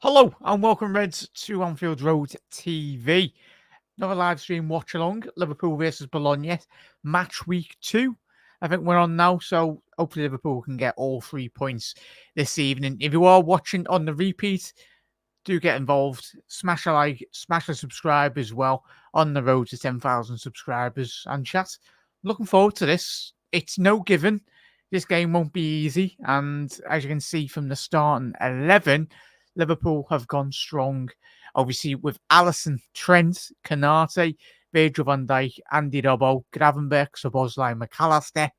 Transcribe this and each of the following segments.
Hello and welcome, Reds, to Anfield Road TV. Another live stream watch along. Liverpool versus Bologna, match week 2. I think we're on now, so hopefully Liverpool can get all 3 points this evening. If you are watching on the repeat, do get involved. Smash a like, smash a subscribe as well. On the road to 10,000 subscribers and chat. Looking forward to this. It's no given. This game won't be easy, and as you can see from the starting 11, Liverpool have gone strong. Obviously, with Alisson, Trent, Kanate, Virgil van Dijk, Andy Robbo, Gravenberch, Szoboszlai, McAllister,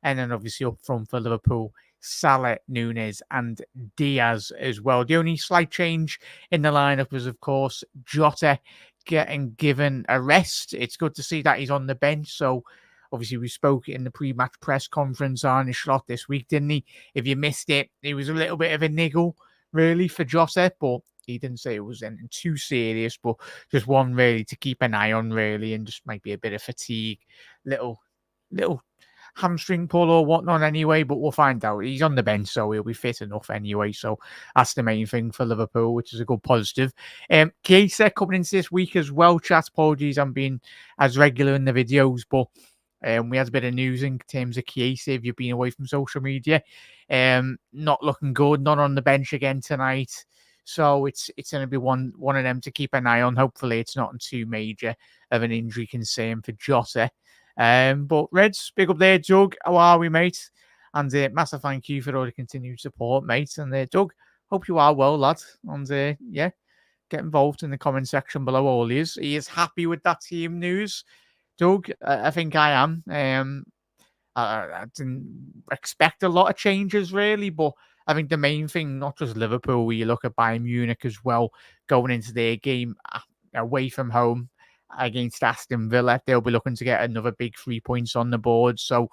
and then obviously up front for Liverpool, Salah, Nunes, and Diaz as well. The only slight change in the lineup was, of course, Jota getting given a rest. It's good to see that he's on the bench. So obviously we spoke in the pre-match press conference on his slot this week, didn't he? If you missed it, it was a little bit of a niggle really for Jota, but he didn't say it was anything too serious, but just one really to keep an eye on, really, and just might be a bit of fatigue, little hamstring pull or whatnot anyway, but we'll find out. He's on the bench, so he'll be fit enough anyway, so that's the main thing for Liverpool, which is a good positive. Chiesa coming into this week as well, chat. Apologies, I'm being as regular in the videos, but we had a bit of news in terms of Chiesa, if you've been away from social media. Not looking good, not on the bench again tonight. So it's going to be one of them to keep an eye on. Hopefully it's not too major of an injury concern for Jota. But Reds, big up there, Doug. How are we, mate? And massive thank you for all the continued support, mate. And Doug, hope you are well, lad. And yeah, get involved in the comment section below. All he is happy with that team news. Doug, I think I am. I didn't expect a lot of changes, really, but I think the main thing, not just Liverpool, where you look at Bayern Munich as well, going into their game away from home against Aston Villa, they'll be looking to get another big 3 points on the board. So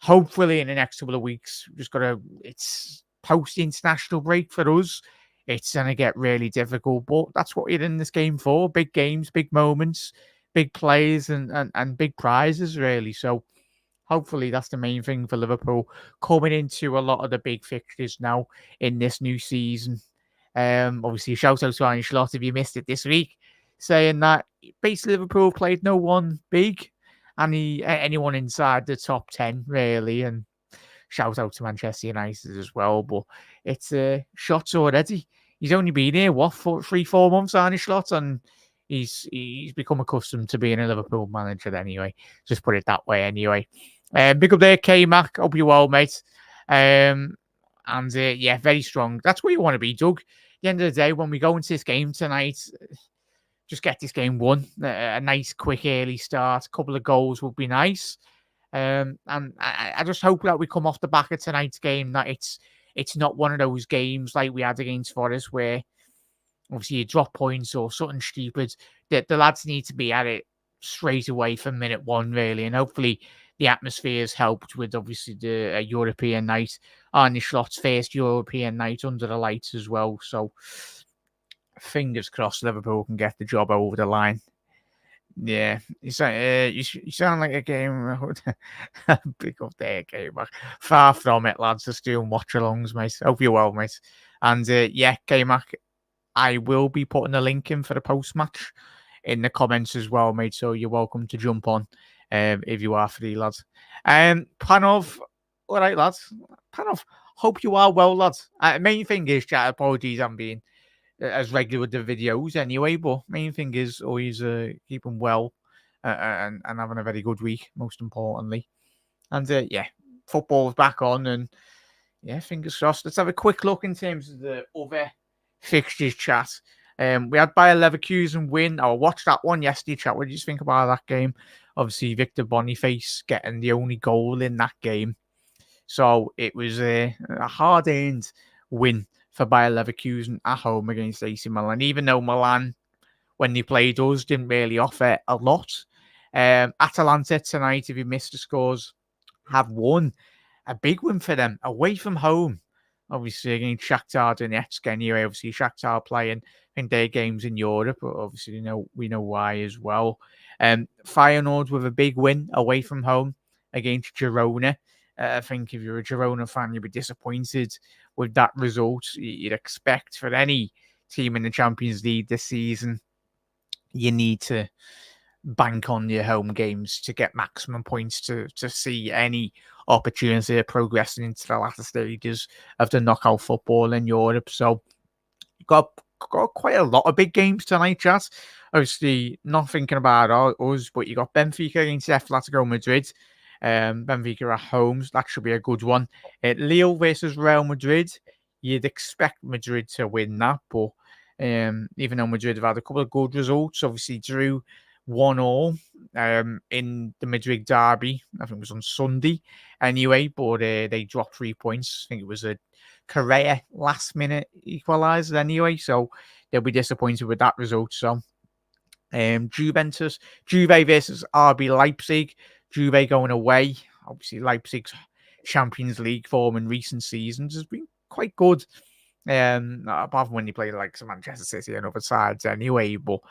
hopefully in the next couple of weeks, it's post-international break for us. It's going to get really difficult, but that's what you're in this game for. Big games, big moments, big plays and big prizes, really. So hopefully that's the main thing for Liverpool coming into a lot of the big fixtures now in this new season. Obviously, shout out to Arne Slot if you missed it this week, saying that basically Liverpool played no one big, and anyone inside the top 10 really. And shout out to Manchester United as well. But it's shots already. He's only been here for 3-4 months, Arne Slot, and he's become accustomed to being a Liverpool manager anyway. Just put it that way anyway. Big up there, K-Mac. Hope you're well, mate. Yeah, very strong. That's where you want to be, Doug. At the end of the day, when we go into this game tonight, just get this game won. A nice, quick, early start. A couple of goals would be nice. And I just hope that we come off the back of tonight's game, that it's not one of those games like we had against Forest where obviously you drop points or something stupid. The lads need to be at it straight away from minute one, really. And hopefully the atmosphere has helped with obviously the European night. Arne Slot's first European night under the lights as well. So fingers crossed Liverpool can get the job over the line. Yeah, you sound like a game. Pick up there, gamer. Far from it, lads. Just doing watch-alongs, mate. Hope you're well, mate. And yeah, K-Mac, I will be putting a link in for the post-match in the comments as well, mate. So you're welcome to jump on if you are free, lads. Panov, all right, lads. Panov, hope you are well, lads. Main thing is, chat, apologies, I'm being as regular with the videos anyway, but main thing is always keeping well and having a very good week, most importantly. And yeah, football's back on, and yeah, fingers crossed. Let's have a quick look in terms of the other fixtures, chat. We had Bayer Leverkusen win. I watched that one yesterday, chat. What did you think about that game? Obviously, Victor Boniface getting the only goal in that game. So it was a hard-earned win for Bayer Leverkusen at home against AC Milan. Even though Milan, when they played us, didn't really offer a lot. Atalanta tonight, if you missed the scores, have won. A big win for them away from home. Obviously against Shakhtar Donetsk anyway. Obviously Shakhtar playing, I think, their games in Europe, but obviously we know why as well. Feyenoord with a big win away from home against Girona. I think if you're a Girona fan, you'd be disappointed with that result. You'd expect for any team in the Champions League this season, you need to bank on your home games to get maximum points to see any opportunity of progressing into the latter stages of the knockout football in Europe. So got quite a lot of big games tonight, chat. Obviously, not thinking about us, but you got Benfica against Atletico Madrid. Benfica at home, so that should be a good one. Lille versus Real Madrid. You'd expect Madrid to win that, but even though Madrid have had a couple of good results, obviously drew 1-1 in the Madrid derby. I think it was on Sunday anyway, but they dropped 3 points. I think it was a Correa last minute equaliser anyway, so they'll be disappointed with that result. So Juve versus RB Leipzig. Juve going away. Obviously, Leipzig's Champions League form in recent seasons has been quite good. Apart from when you play like some Manchester City and other sides anyway, but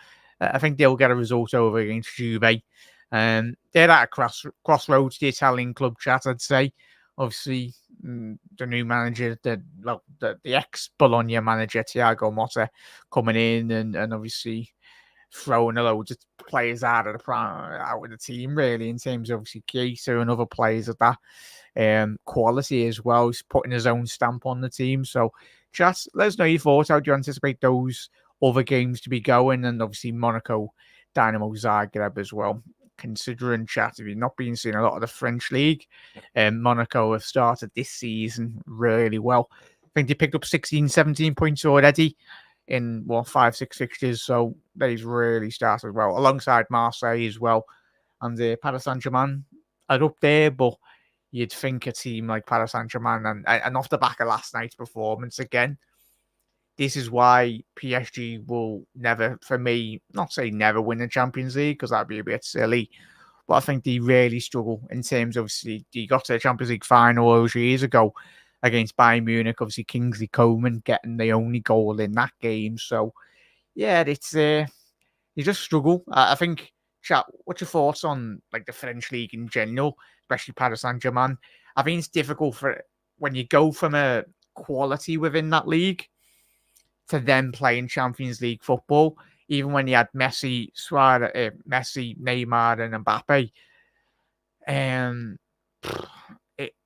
I think they'll get a result over against Juve. They're at a crossroads, the Italian club, chat, I'd say. Obviously, the new manager, the ex-Bologna manager, Thiago Motta, coming in and obviously throwing a load of players out of the team, really, in terms of obviously Chiesa and other players of that quality as well. He's putting his own stamp on the team. So, chat, let us know your thoughts. How do you anticipate those other games to be going? And obviously, Monaco, Dynamo Zagreb as well. Considering, chat, if you've not been seeing a lot of the French league, Monaco have started this season really well. I think they picked up 16, 17 points already in 5-6 fixtures, so they've really started well, alongside Marseille as well. And Paris Saint-Germain are up there, but you'd think a team like Paris Saint-Germain and off the back of last night's performance again, this is why PSG will never, for me, not say never win the Champions League, because that'd be a bit silly, but I think they really struggle in terms of, obviously, they got to the Champions League final over years ago against Bayern Munich, obviously Kingsley Coman getting the only goal in that game. So, yeah, it's you just struggle. I think, chat, what's your thoughts on like the French league in general, especially Paris Saint-Germain? I think it's difficult for when you go from a quality within that league to then playing Champions League football. Even when you had Messi, Neymar, and Mbappe,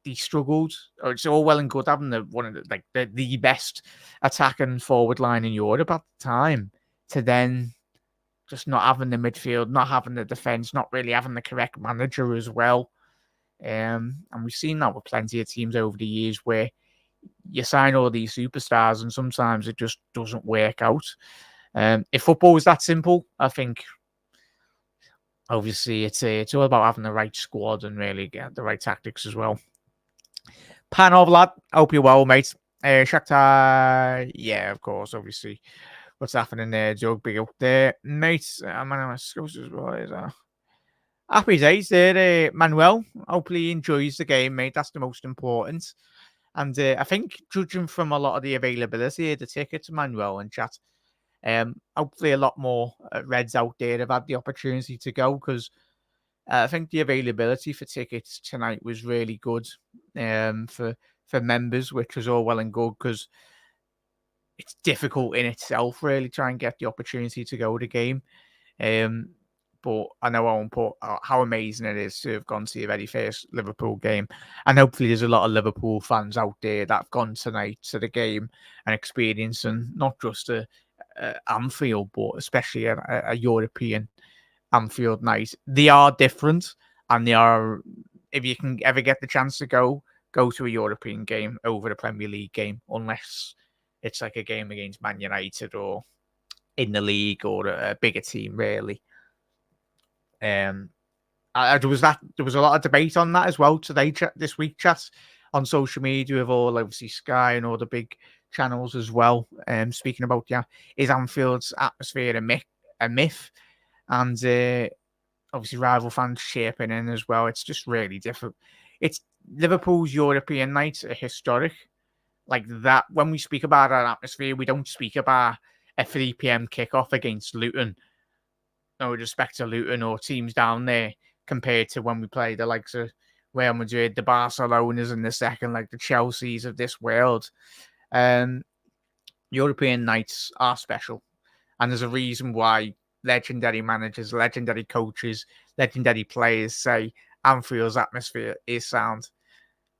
he struggled. It's all well and good having one of the best attacking forward line in Europe at the time, to then just not having the midfield, not having the defense, not really having the correct manager as well. And we've seen that with plenty of teams over the years where you sign all these superstars and sometimes it just doesn't work out. If football was that simple, I think obviously it's all about having the right squad and really get the right tactics as well. Panov, lad, hope you're well, mate. Shakhtar, yeah, of course, obviously. What's happening there, Doug? Big up there, mate. Happy days there, Manuel. Hopefully he enjoys the game, mate. That's the most important. And I think, judging from a lot of the availability of the tickets, Manuel and chat, hopefully a lot more Reds out there have had the opportunity to go, because I think the availability for tickets tonight was really good for members, which was all well and good, because it's difficult in itself, really, try and get the opportunity to go to the game. But I know I won't put how amazing it is to have gone to your very first Liverpool game. And hopefully there's a lot of Liverpool fans out there that have gone tonight to the game and experiencing not just a Anfield, but especially a European Anfield night. They are different, and they are, if you can ever get the chance to go to a European game over a Premier League game, unless it's like a game against Man United or in the league or a bigger team, really. There was a lot of debate on that as well today, this week, chat, on social media with all, obviously, Sky and all the big channels as well. Speaking about, is Anfield's atmosphere a myth? And obviously rival fans shaping in as well. It's just really different. It's Liverpool's European nights are historic. Like that, when we speak about our atmosphere, we don't speak about a 3 p.m. kickoff against Luton. No respect to Luton or teams down there, compared to when we play the likes of Real Madrid, the Barcelonas in the second, like the Chelseas of this world. European nights are special. And there's a reason why legendary managers, legendary coaches, legendary players say Anfield's atmosphere is sound.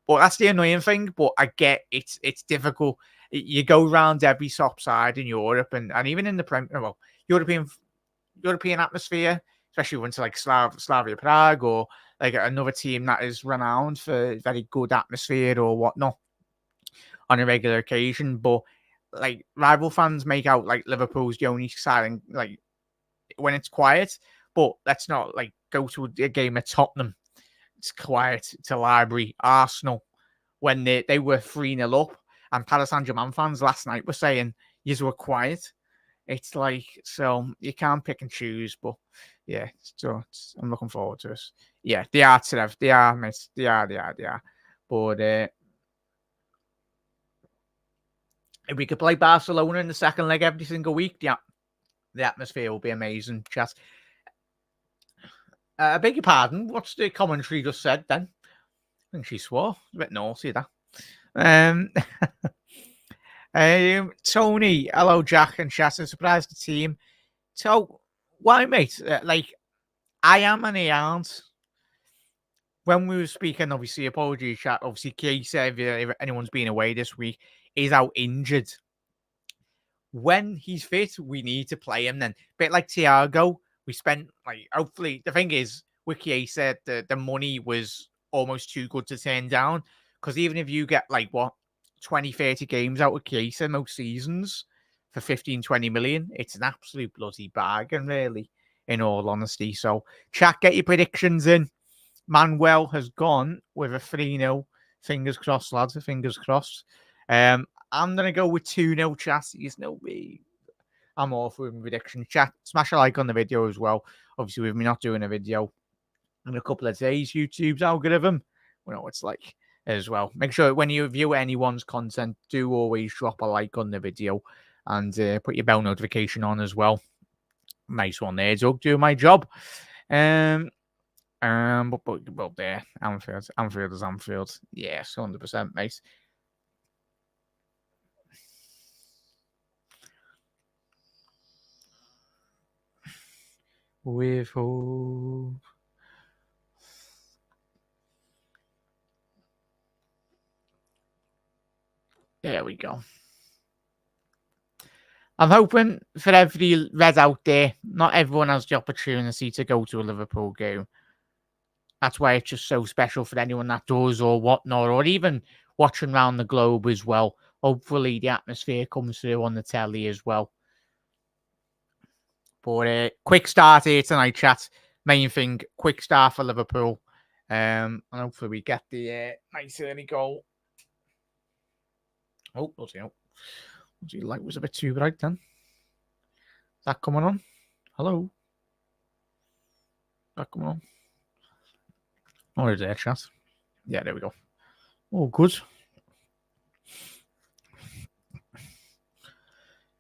But that's the annoying thing. But I get it's difficult. You go around every top side in Europe and even in the European atmosphere, especially when it's like Slavia Prague or like another team that is renowned for very good atmosphere or whatnot on a regular occasion. But like rival fans make out like Liverpool's the only side like when it's quiet. But let's not like go to a game at Tottenham. It's quiet. It's a library. Arsenal, when they were 3-0 up, and Paris Saint-Germain fans last night were saying, you were quiet. It's like, so you can't pick and choose, but yeah, so I'm looking forward to it. Yeah, they are, Trev. They are, mate. They are. But if we could play Barcelona in the second leg every single week, yeah, the atmosphere will be amazing. Chat. I beg your pardon. What's the commentary just said then? I think she swore. A bit naughty, that. Tony, hello, Jack and chat. I'm surprised the team. So, why, mate? Like, I am and he aren't. When we were speaking, obviously, apologies, chat. Obviously, Key said if anyone's been away this week, is out injured. When he's fit, we need to play him then. Bit like Thiago, we spent, like, hopefully, the thing is, Wiki said that the money was almost too good to turn down. Because even if you get, like, 20, 30 games out of Chiesa most seasons for 15, 20 million, it's an absolute bloody bargain, really, in all honesty. So, chat, get your predictions in. Manuel has gone with a 3-0. Fingers crossed, lads. Fingers crossed. I'm going to go with 2-0, chat. You know me. I'm all for prediction. Chat, smash a like on the video as well. Obviously, with me not doing a video in a couple of days, YouTube's algorithm, we know what it's like as well. Make sure when you view anyone's content, do always drop a like on the video and put your bell notification on as well. Nice one there, Doug. Doing my job. But there, Anfield is Anfield. Yes, 100%, mate. With hope. There we go. I'm hoping for every red out there, not everyone has the opportunity to go to a Liverpool game. That's why it's just so special for anyone that does or whatnot, or even watching around the globe as well. Hopefully the atmosphere comes through on the telly as well. But quick start here tonight, chat. Main thing, quick start for Liverpool. And hopefully we get the nice early goal. Oh, bloody hell. The light was a bit too bright then. Is that coming on? Hello? Is that coming on? Oh, there's there, chat. Yeah, there we go. Oh, good.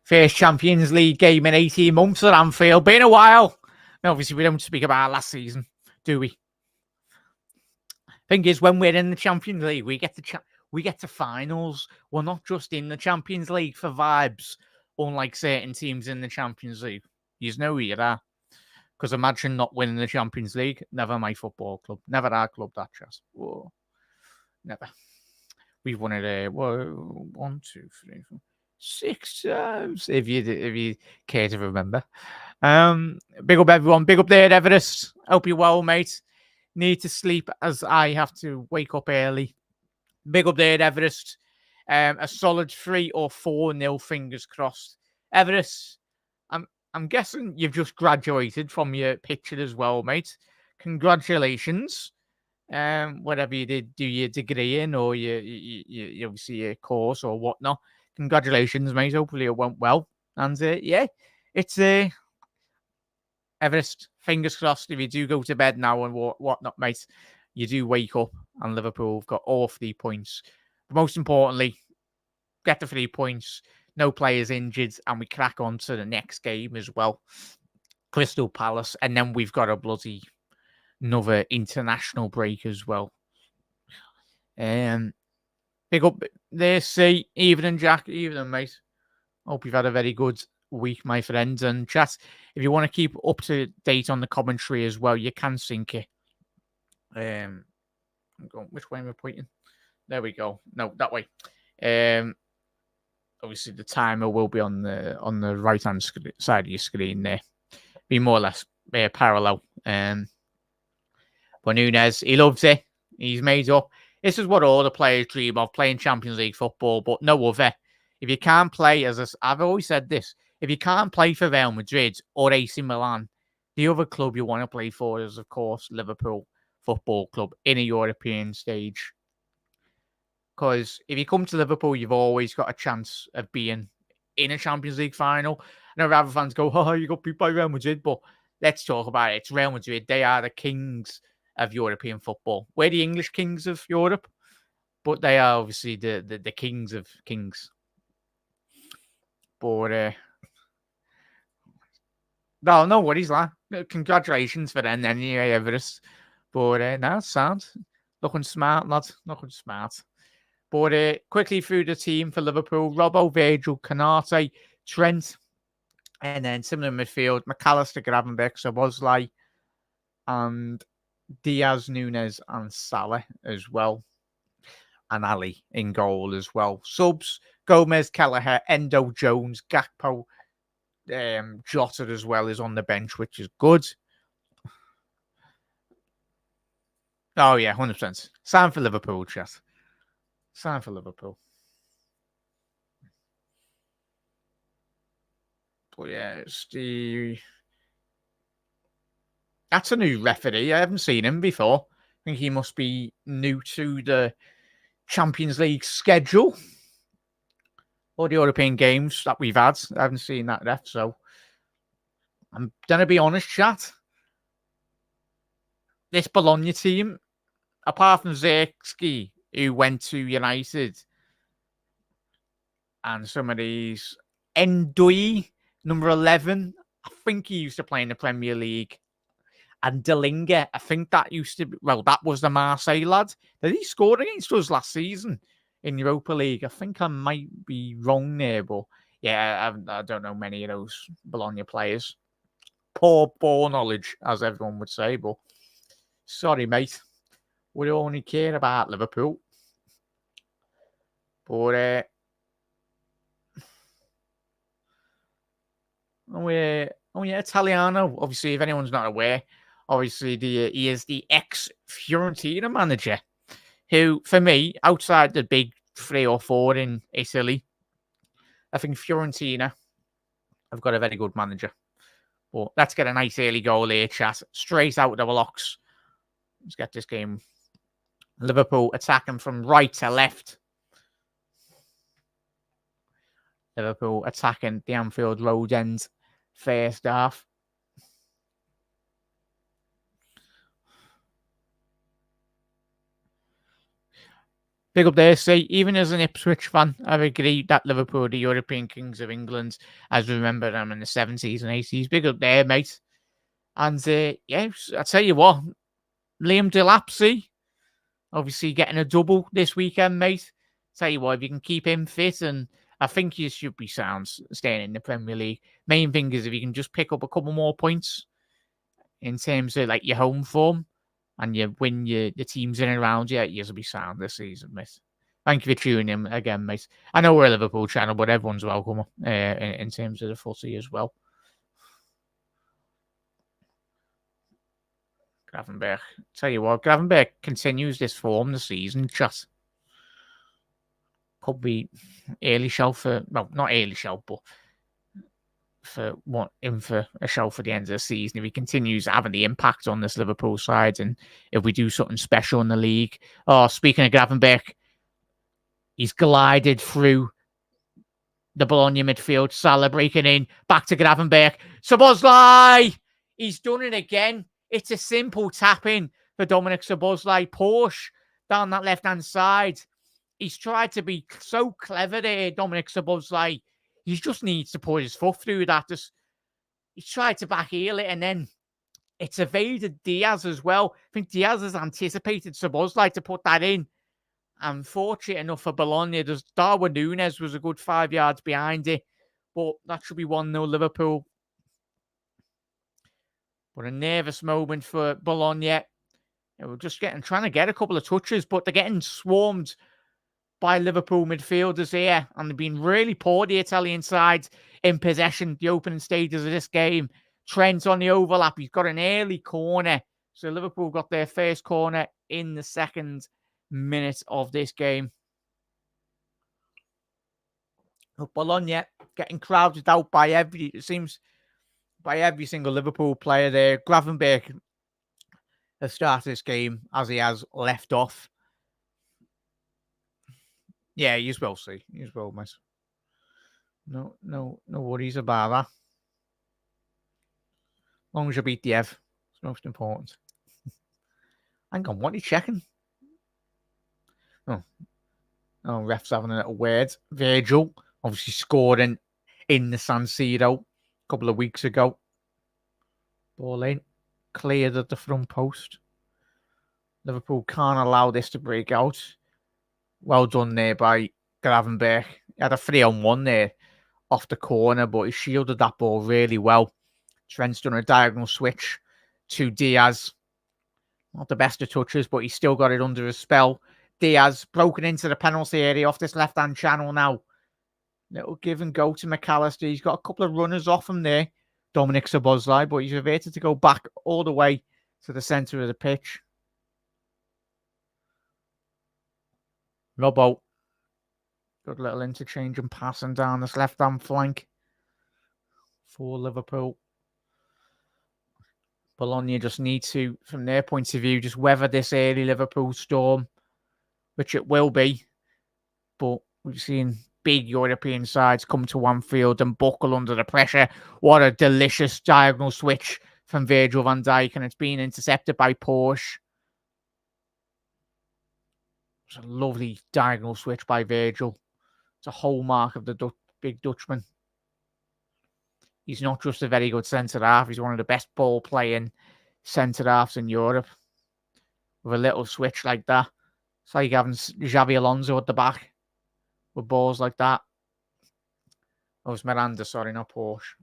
First Champions League game in 18 months at Anfield. Been a while. Obviously, we don't speak about last season, do we? Thing is, when we're in the Champions League, we get to finals. We're not just in the Champions League for vibes, unlike certain teams in the Champions League. You know who you are. Because imagine not winning the Champions League. Never my football club. Never our club, that chance. Whoa. Never. We've won it 1, 2, 3, 4, 6 times, if you care to remember. Big up everyone. Big up there, Everest. Hope you're well, mate. Need to sleep as I have to wake up early. Big up there, Everest. A solid 3 or 4-0, fingers crossed. Everest, I'm guessing you've just graduated from your picture as well, mate. Congratulations. Whatever you did, do your degree in or you obviously your course or whatnot. Congratulations, mate. Hopefully it went well. And yeah, it's Everest. Fingers crossed. If you do go to bed now and whatnot, mate, you do wake up and Liverpool have got all 3 points. But most importantly, get the 3 points. No players injured, and we crack on to the next game as well. Crystal Palace, and then we've got another international break as well. Big up there, see. Evening, Jack. Evening, mate. Hope you've had a very good week, my friends. And chat, if you want to keep up to date on the commentary as well, you can sync it. I'm going, which way am I pointing? There we go. No, that way. Obviously, the timer will be on the right hand side of your screen there. Be more or less parallel. But Nunes, he loves it. He's made up. This is what all the players dream of, playing Champions League football, but no other. If you can't play, I've always said this, if you can't play for Real Madrid or AC Milan, the other club you want to play for is, of course, Liverpool Football Club in a European stage. Because if you come to Liverpool, you've always got a chance of being in a Champions League final. I know other fans go, oh, you got beat by Real Madrid, but let's talk about it. It's Real Madrid. They are the kings of European football. We're the English kings of Europe, but they are obviously the kings of kings. But no worries, lad. Congratulations for them anyway, Everest. But no, sound. Looking smart, lad. Looking smart. But quickly through the team for Liverpool: Robbo, Virgil, Canate, Trent, and then similar midfield: McAllister, Gravenberch, Szoboszlai, and Diaz, Nunes, and Salah as well. And Ali in goal as well. Subs: Gomez, Kelleher, Endo, Jones, Gakpo, Jota as well is on the bench, which is good. Oh, yeah, 100%. Sign for Liverpool, chat. Sign for Liverpool. But yeah, that's a new referee. I haven't seen him before. I think he must be new to the Champions League schedule or the European games that we've had. I haven't seen that ref, so I'm going to be honest, chat. This Bologna team, apart from Zirkzee, who went to United, and some of these, Ndui, number 11, I think he used to play in the Premier League. And Delinga, I think that used to be, well, that was the Marseille lad. Did he score against us last season in Europa League? I think I might be wrong there, but yeah, I don't know many of those Bologna players. Poor ball knowledge, as everyone would say, but sorry, mate. We only care about Liverpool. But Italiano, obviously, if anyone's not aware, obviously he is the ex-Fiorentina manager, who, for me, outside the big 3 or 4 in Italy, I think Fiorentina have got a very good manager. But let's get a nice early goal here, chat. Straight out of the blocks. Let's get this game. Liverpool attacking from right to left. Liverpool attacking the Anfield Road end first half. Big up there, see, even as an Ipswich fan, I agree that Liverpool are the European kings of England, as we remember them in the 70s and 80s. Big up there, mate. And yeah, I tell you what, Liam Delapsey, obviously getting a double this weekend, mate. Tell you what, if you can keep him fit, and I think you should be sound staying in the Premier League. Main thing is if you can just pick up a couple more points in terms of like your home form, and you win the teams in and around you, you'll be sound this season, mate. Thank you for tuning in again, mate. I know we're a Liverpool channel, but everyone's welcome in terms of the footy as well. Gravenberch. Tell you what, Gravenberch continues this form this season. Just could be early shelf for, well, not early shelf, but for a shelf for the end of the season. If he continues having the impact on this Liverpool side, and if we do something special in the league. Oh, speaking of Gravenberch, he's glided through the Bologna midfield. Salah breaking in, back to Gravenberch. Szoboszlai! He's done it again. It's a simple tap in for Dominic Szoboszlai. Porsche down that left-hand side. He's tried to be so clever there, Dominic Szoboszlai. He just needs to put his foot through that. He's tried to back heel it, and then it's evaded Diaz as well. I think Diaz has anticipated Szoboszlai to put that in. And fortunate enough for Bologna, Darwin Núñez was a good 5 yards behind it. But that should be 1-0 Liverpool. But a nervous moment for Bologna. We're just trying to get a couple of touches, but they're getting swarmed by Liverpool midfielders here, and they've been really poor, the Italian side, in possession, the opening stages of this game. Trent on the overlap. He's got an early corner. So Liverpool got their first corner in the second minute of this game. But Bologna getting crowded out by every single Liverpool player there. Gravenberch has started this game as he has left off. Yeah, you will see. You will, mate. No worries about that. As long as you beat the Ev, it's most important. Hang on, what are you checking? Oh, ref's having a little word. Virgil obviously scored in the San Siro a couple of weeks ago. Ball in, cleared at the front post. Liverpool can't allow this to break out. Well done there by Gravenberch. He had a 3-on-1 there off the corner, but he shielded that ball really well. Trent's done a diagonal switch to Diaz. Not the best of touches, but he's still got it under his spell. Diaz broken into the penalty area off this left-hand channel now. Little give and go to McAllister. He's got a couple of runners off him there. Dominic Szoboszlai, but he's reverted to go back all the way to the centre of the pitch. Robbo. Good little interchange and passing down this left-hand flank for Liverpool. Bologna just need to, from their point of view, just weather this early Liverpool storm, which it will be. But we've seen big European sides come to Anfield and buckle under the pressure. What a delicious diagonal switch from Virgil van Dijk, and it's been intercepted by Porsche. It's a lovely diagonal switch by Virgil. It's a hallmark of the big Dutchman. He's not just a very good centre-half. He's one of the best ball-playing centre-halves in Europe. With a little switch like that. It's like having Xavi Alonso at the back with balls like that. Oh, it's Miranda, sorry, not Porsche.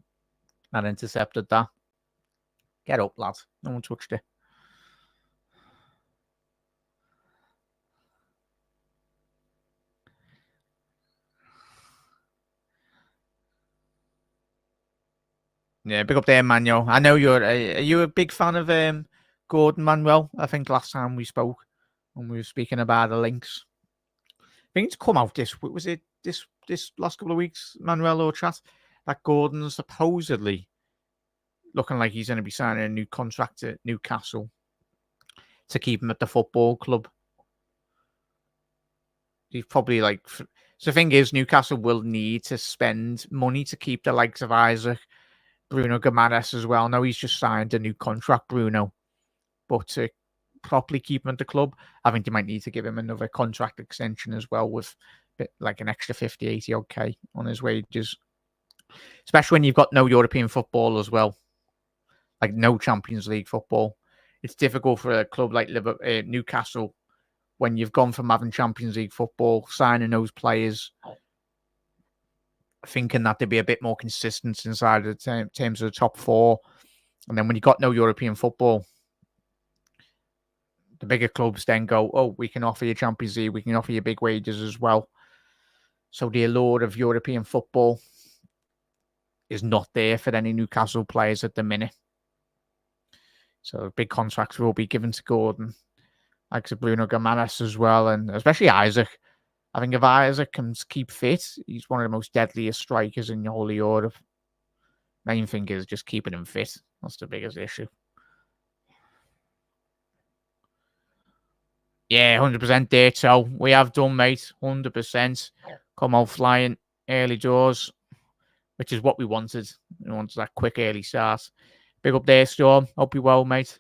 That intercepted that. Get up, lad. No one touched it. Yeah, big up there, Manuel. I know are you a big fan of Gordon, Manuel? I think last time we spoke when we were speaking about the links. I think it's come out this last couple of weeks, Manuel, or chat, that Gordon's supposedly looking like he's going to be signing a new contract at Newcastle to keep him at the football club. He's probably like... So the thing is, Newcastle will need to spend money to keep the likes of Isaac, Bruno Guimaraes as well. Now he's just signed a new contract, Bruno. But to properly keep him at the club, I think they might need to give him another contract extension as well with like an extra 50, 80 odd K on his wages. Especially when you've got no European football as well. Like no Champions League football. It's difficult for a club like Newcastle when you've gone from having Champions League football, signing those players, thinking that they'd be a bit more consistent inside of the terms of the top four. And then when you've got no European football, the bigger clubs then go, oh, we can offer you Champions League, we can offer you big wages as well. So the allure of European football is not there for any Newcastle players at the minute. So big contracts will be given to Gordon, like to Bruno Guimaraes as well, and especially Isaac. I think if Isaac can keep fit, he's one of the most deadliest strikers in the whole of Europe. Main thing is just keeping him fit. That's the biggest issue. Yeah, 100% there, so we have done, mate. 100%. Come out flying early doors, which is what we wanted. We wanted that quick early start. Big up there, Storm. Hope you're well, mate.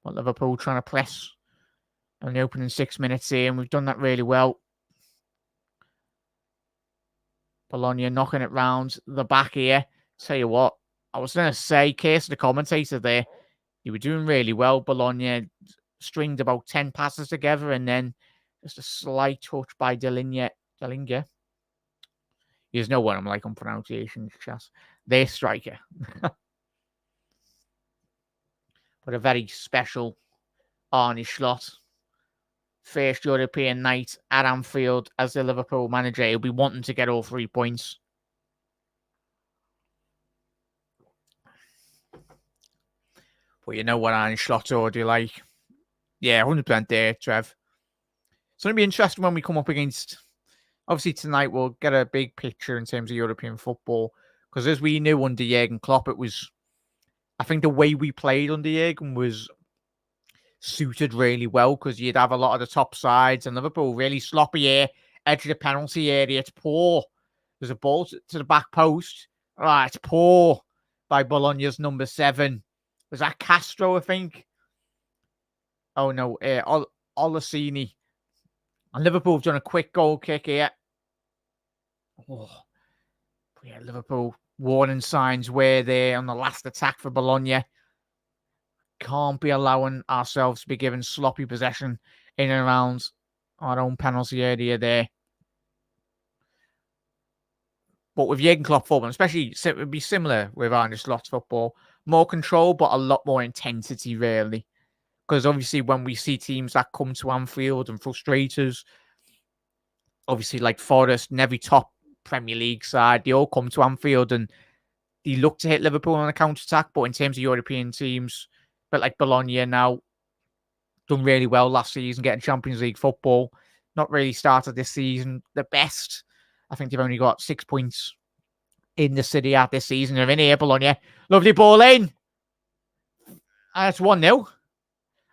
But Liverpool trying to press on the opening 6 minutes here, and we've done that really well. Bologna knocking it round the back here. Tell you what, I was going to say, Case, the commentator there, you were doing really well. Bologna stringed about 10 passes together, and then just a slight touch by Delinga. You know what I'm like on pronunciation, Chas. Their striker. But a very special Arne Slot. First European night at Anfield as the Liverpool manager. He'll be wanting to get all 3 points. But you know what Arne Slot's already like. Yeah, 100% there, Trev. It's going to be interesting when we come up against... Obviously, tonight we'll get a big picture in terms of European football. Because as we knew under Jurgen Klopp, it was... I think the way we played under Jurgen was suited really well because you'd have a lot of the top sides and Liverpool really sloppy here, edge of the penalty area. It's poor. There's a ball to the back post. It's poor by Bologna's number 7. Was that Castro, I think? Oh, no. Olasini. And Liverpool have done a quick goal kick here. Oh. Yeah, Liverpool warning signs were there on the last attack for Bologna. Can't be allowing ourselves to be given sloppy possession in and around our own penalty area there. But with Jurgen Klopp football, especially, it would be similar with Arne Slot's football. More control, but a lot more intensity, really. Because obviously when we see teams that come to Anfield and frustrate us, obviously like Forest and every top Premier League side, they all come to Anfield and they look to hit Liverpool on a counter-attack. But in terms of European teams, but like Bologna now, done really well last season, getting Champions League football. Not really started this season the best. I think they've only got 6 points in the City at this season. They're in here, Bologna. Lovely ball in. And it's 1-0.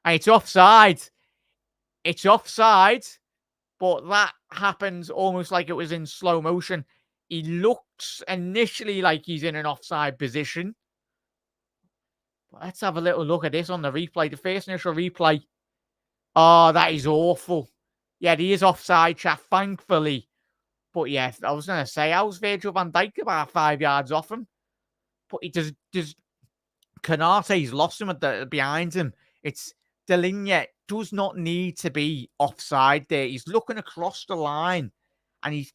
And it's offside. It's offside. But that happens almost like it was in slow motion. He looks initially like he's in an offside position. But let's have a little look at this on the replay. The first initial replay. Oh, that is awful. Yeah, he is offside, chat, thankfully. But yeah, I was going to say, how's Virgil van Dijk about 5 yards off him? But he does Canate's lost him behind him. It's Deligna does not need to be offside there. He's looking across the line and he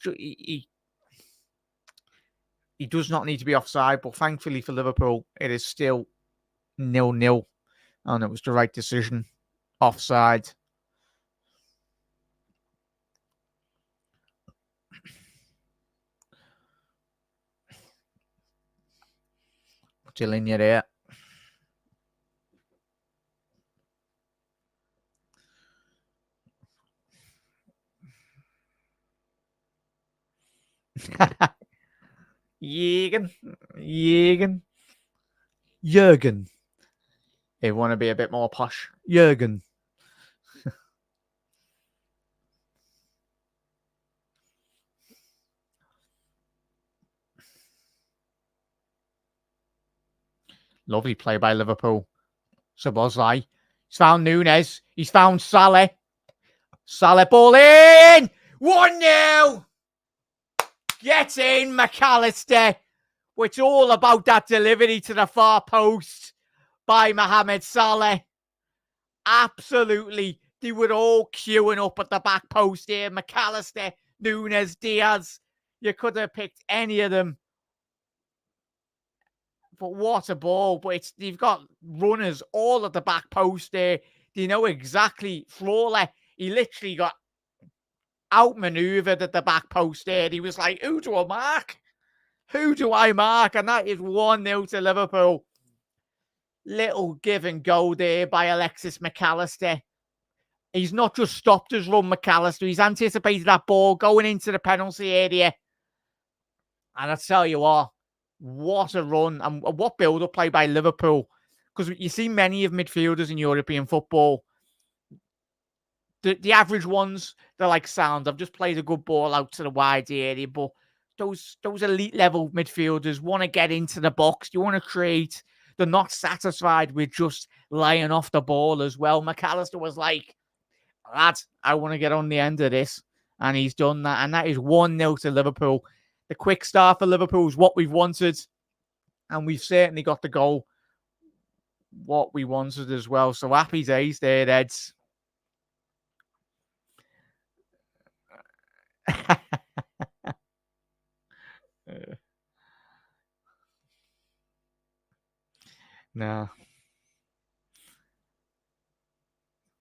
does not need to be offside. But thankfully for Liverpool, it is still 0-0. And it was the right decision. Offside. Deligna there. Jürgen. If you want to be a bit more posh. Jürgen. Lovely play by Liverpool. Szoboszlai. He's found Nunes. He's found Salah. Salah ball in! 1-0! Get in, McAllister. It's all about that delivery to the far post by Mohamed Salah. Absolutely. They were all queuing up at the back post here. McAllister, Nunes, Diaz. You could have picked any of them. But what a ball. But you've got runners all at the back post there. They know exactly. Frawley, he literally got outmaneuvered at the back post there. He was like, who do I mark? Who do I mark? And that is 1-0 to Liverpool. Little give and go there by Alexis McAllister. He's not just stopped his run, McAllister. He's anticipated that ball going into the penalty area. And I tell you what a run and what build-up play by Liverpool. Because you see many of midfielders in European football. The average ones, they're like sound. I've just played a good ball out to the wide area. But those elite level midfielders want to get into the box. You want to create. They're not satisfied with just laying off the ball as well. McAllister was like, lad, I want to get on the end of this. And he's done that. And that is 1-0 to Liverpool. The quick start for Liverpool is what we've wanted. And we've certainly got the goal what we wanted as well. So happy days there, Eds. No.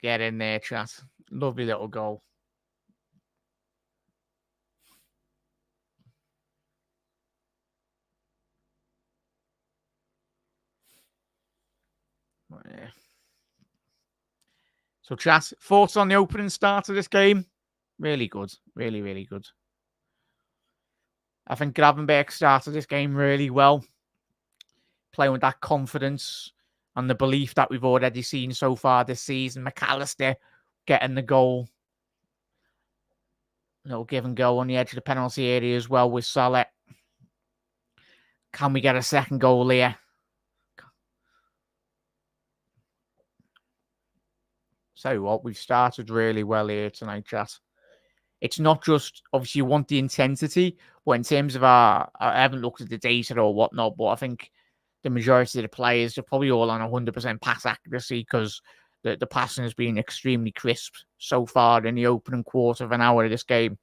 Get in there, chat. Lovely little goal. Yeah. So, chat, thoughts on the opening start of this game? Really good. Really, really good. I think Gravenberch started this game really well, playing with that confidence and the belief that we've already seen so far this season. McAllister getting the goal. Little give and go on the edge of the penalty area as well with Salah. Can we get a second goal here? So what, we've started really well here tonight, chat. It's not just, obviously, you want the intensity, but in terms of I haven't looked at the data or whatnot, but I think the majority of the players are probably all on 100% pass accuracy because the passing has been extremely crisp so far in the opening quarter of an hour of this game.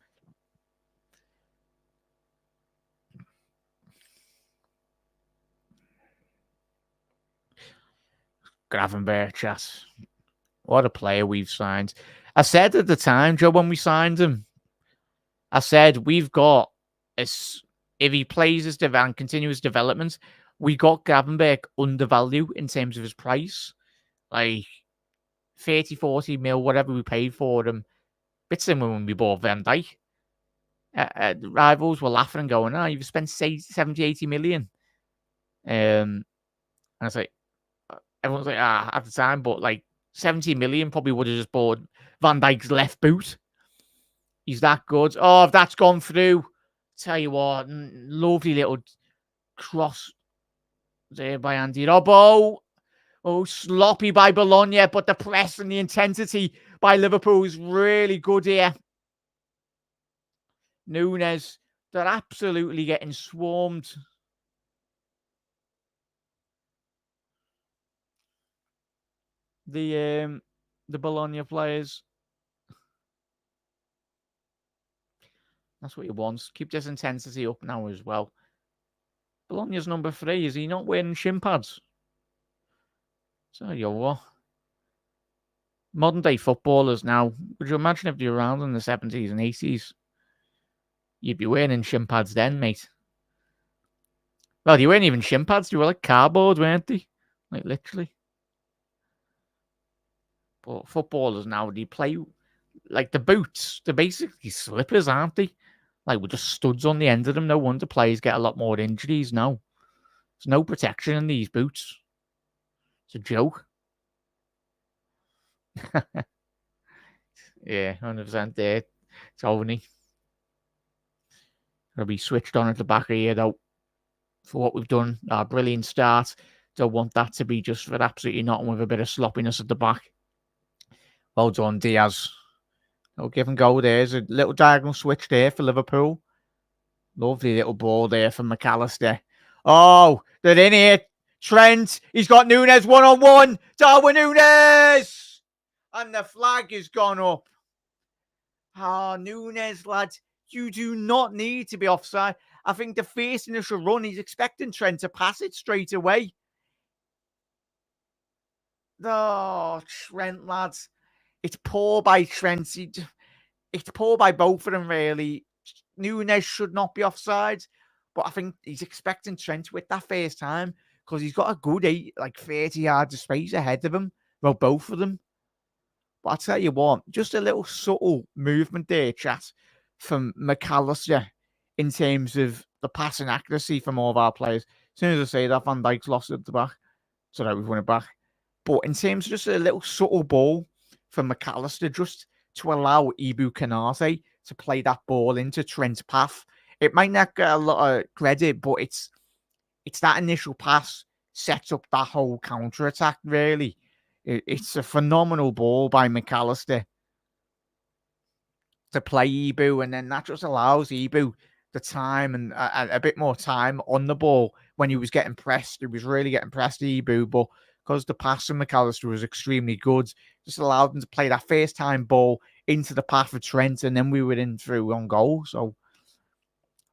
Gravenberch, chat. What a player we've signed. I said at the time, Joe, when we signed him, I said we've got, if he plays his and continuous development, we got Gravenberch undervalued in terms of his price. Like 30, 40 mil, whatever we paid for him. Bit similar when we bought Van Dijk. Rivals were laughing and going, oh, you've spent 70, 80 million. And I was like, everyone's like, at the time, but like 70 million probably would have just bought Van Dijk's left boot. He's that good. Oh, if that's gone through, tell you what, lovely little cross there by Andy Robbo. Oh, sloppy by Bologna, but the press and the intensity by Liverpool is really good here. Nunes, they're absolutely getting swarmed. The Bologna players. That's what he wants. Keep this intensity up now as well. Bologna's number 3. Is he not wearing shin pads? So you what? Modern day footballers now. Would you imagine if you were around in the 70s and 80s? You'd be wearing shin pads then, mate. Well, you weren't even shin pads. You were like cardboard, weren't they? Like literally. But footballers now, they play like the boots. They're basically slippers, aren't they? Like with just studs on the end of them. No wonder players get a lot more injuries now. There's no protection in these boots. It's a joke. Yeah, 100% there. Tony. Gonna be switched on at the back of here though. For what we've done, our brilliant start. Don't want that to be just for absolutely nothing with a bit of sloppiness at the back. Well done, Diaz. No give and go there. There's a little diagonal switch there for Liverpool. Lovely little ball there from McAllister. Oh, they're in here. Trent, he's got Nunes one-on-one. Darwin Nunes! And the flag has gone up. Ah, Nunes, lads, you do not need to be offside. I think the first initial run, he's expecting Trent to pass it straight away. Oh, Trent, lads. It's poor by Trent. It's poor by both of them, really. Nunes should not be offside, but I think he's expecting Trent with that first time because he's got a good 30 yards of space ahead of him. Well, both of them. But I'll tell you what, just a little subtle movement there, chat, from McAllister in terms of the passing accuracy from all of our players. As soon as I say that, Van Dijk's lost it at the back. So that we've won it back. But in terms of just a little subtle ball from McAllister, just to allow Ibu Kanate to play that ball into Trent's path. It might not get a lot of credit, but it's that initial pass sets up that whole counter-attack, really. It's a phenomenal ball by McAllister to play Ibu, and then that just allows Ibu the time and a bit more time on the ball when he was getting pressed. He was really getting pressed, Ibu, but because the pass from McAllister was extremely good, just allowed him to play that first time ball into the path of Trent, and then we were in through on goal. So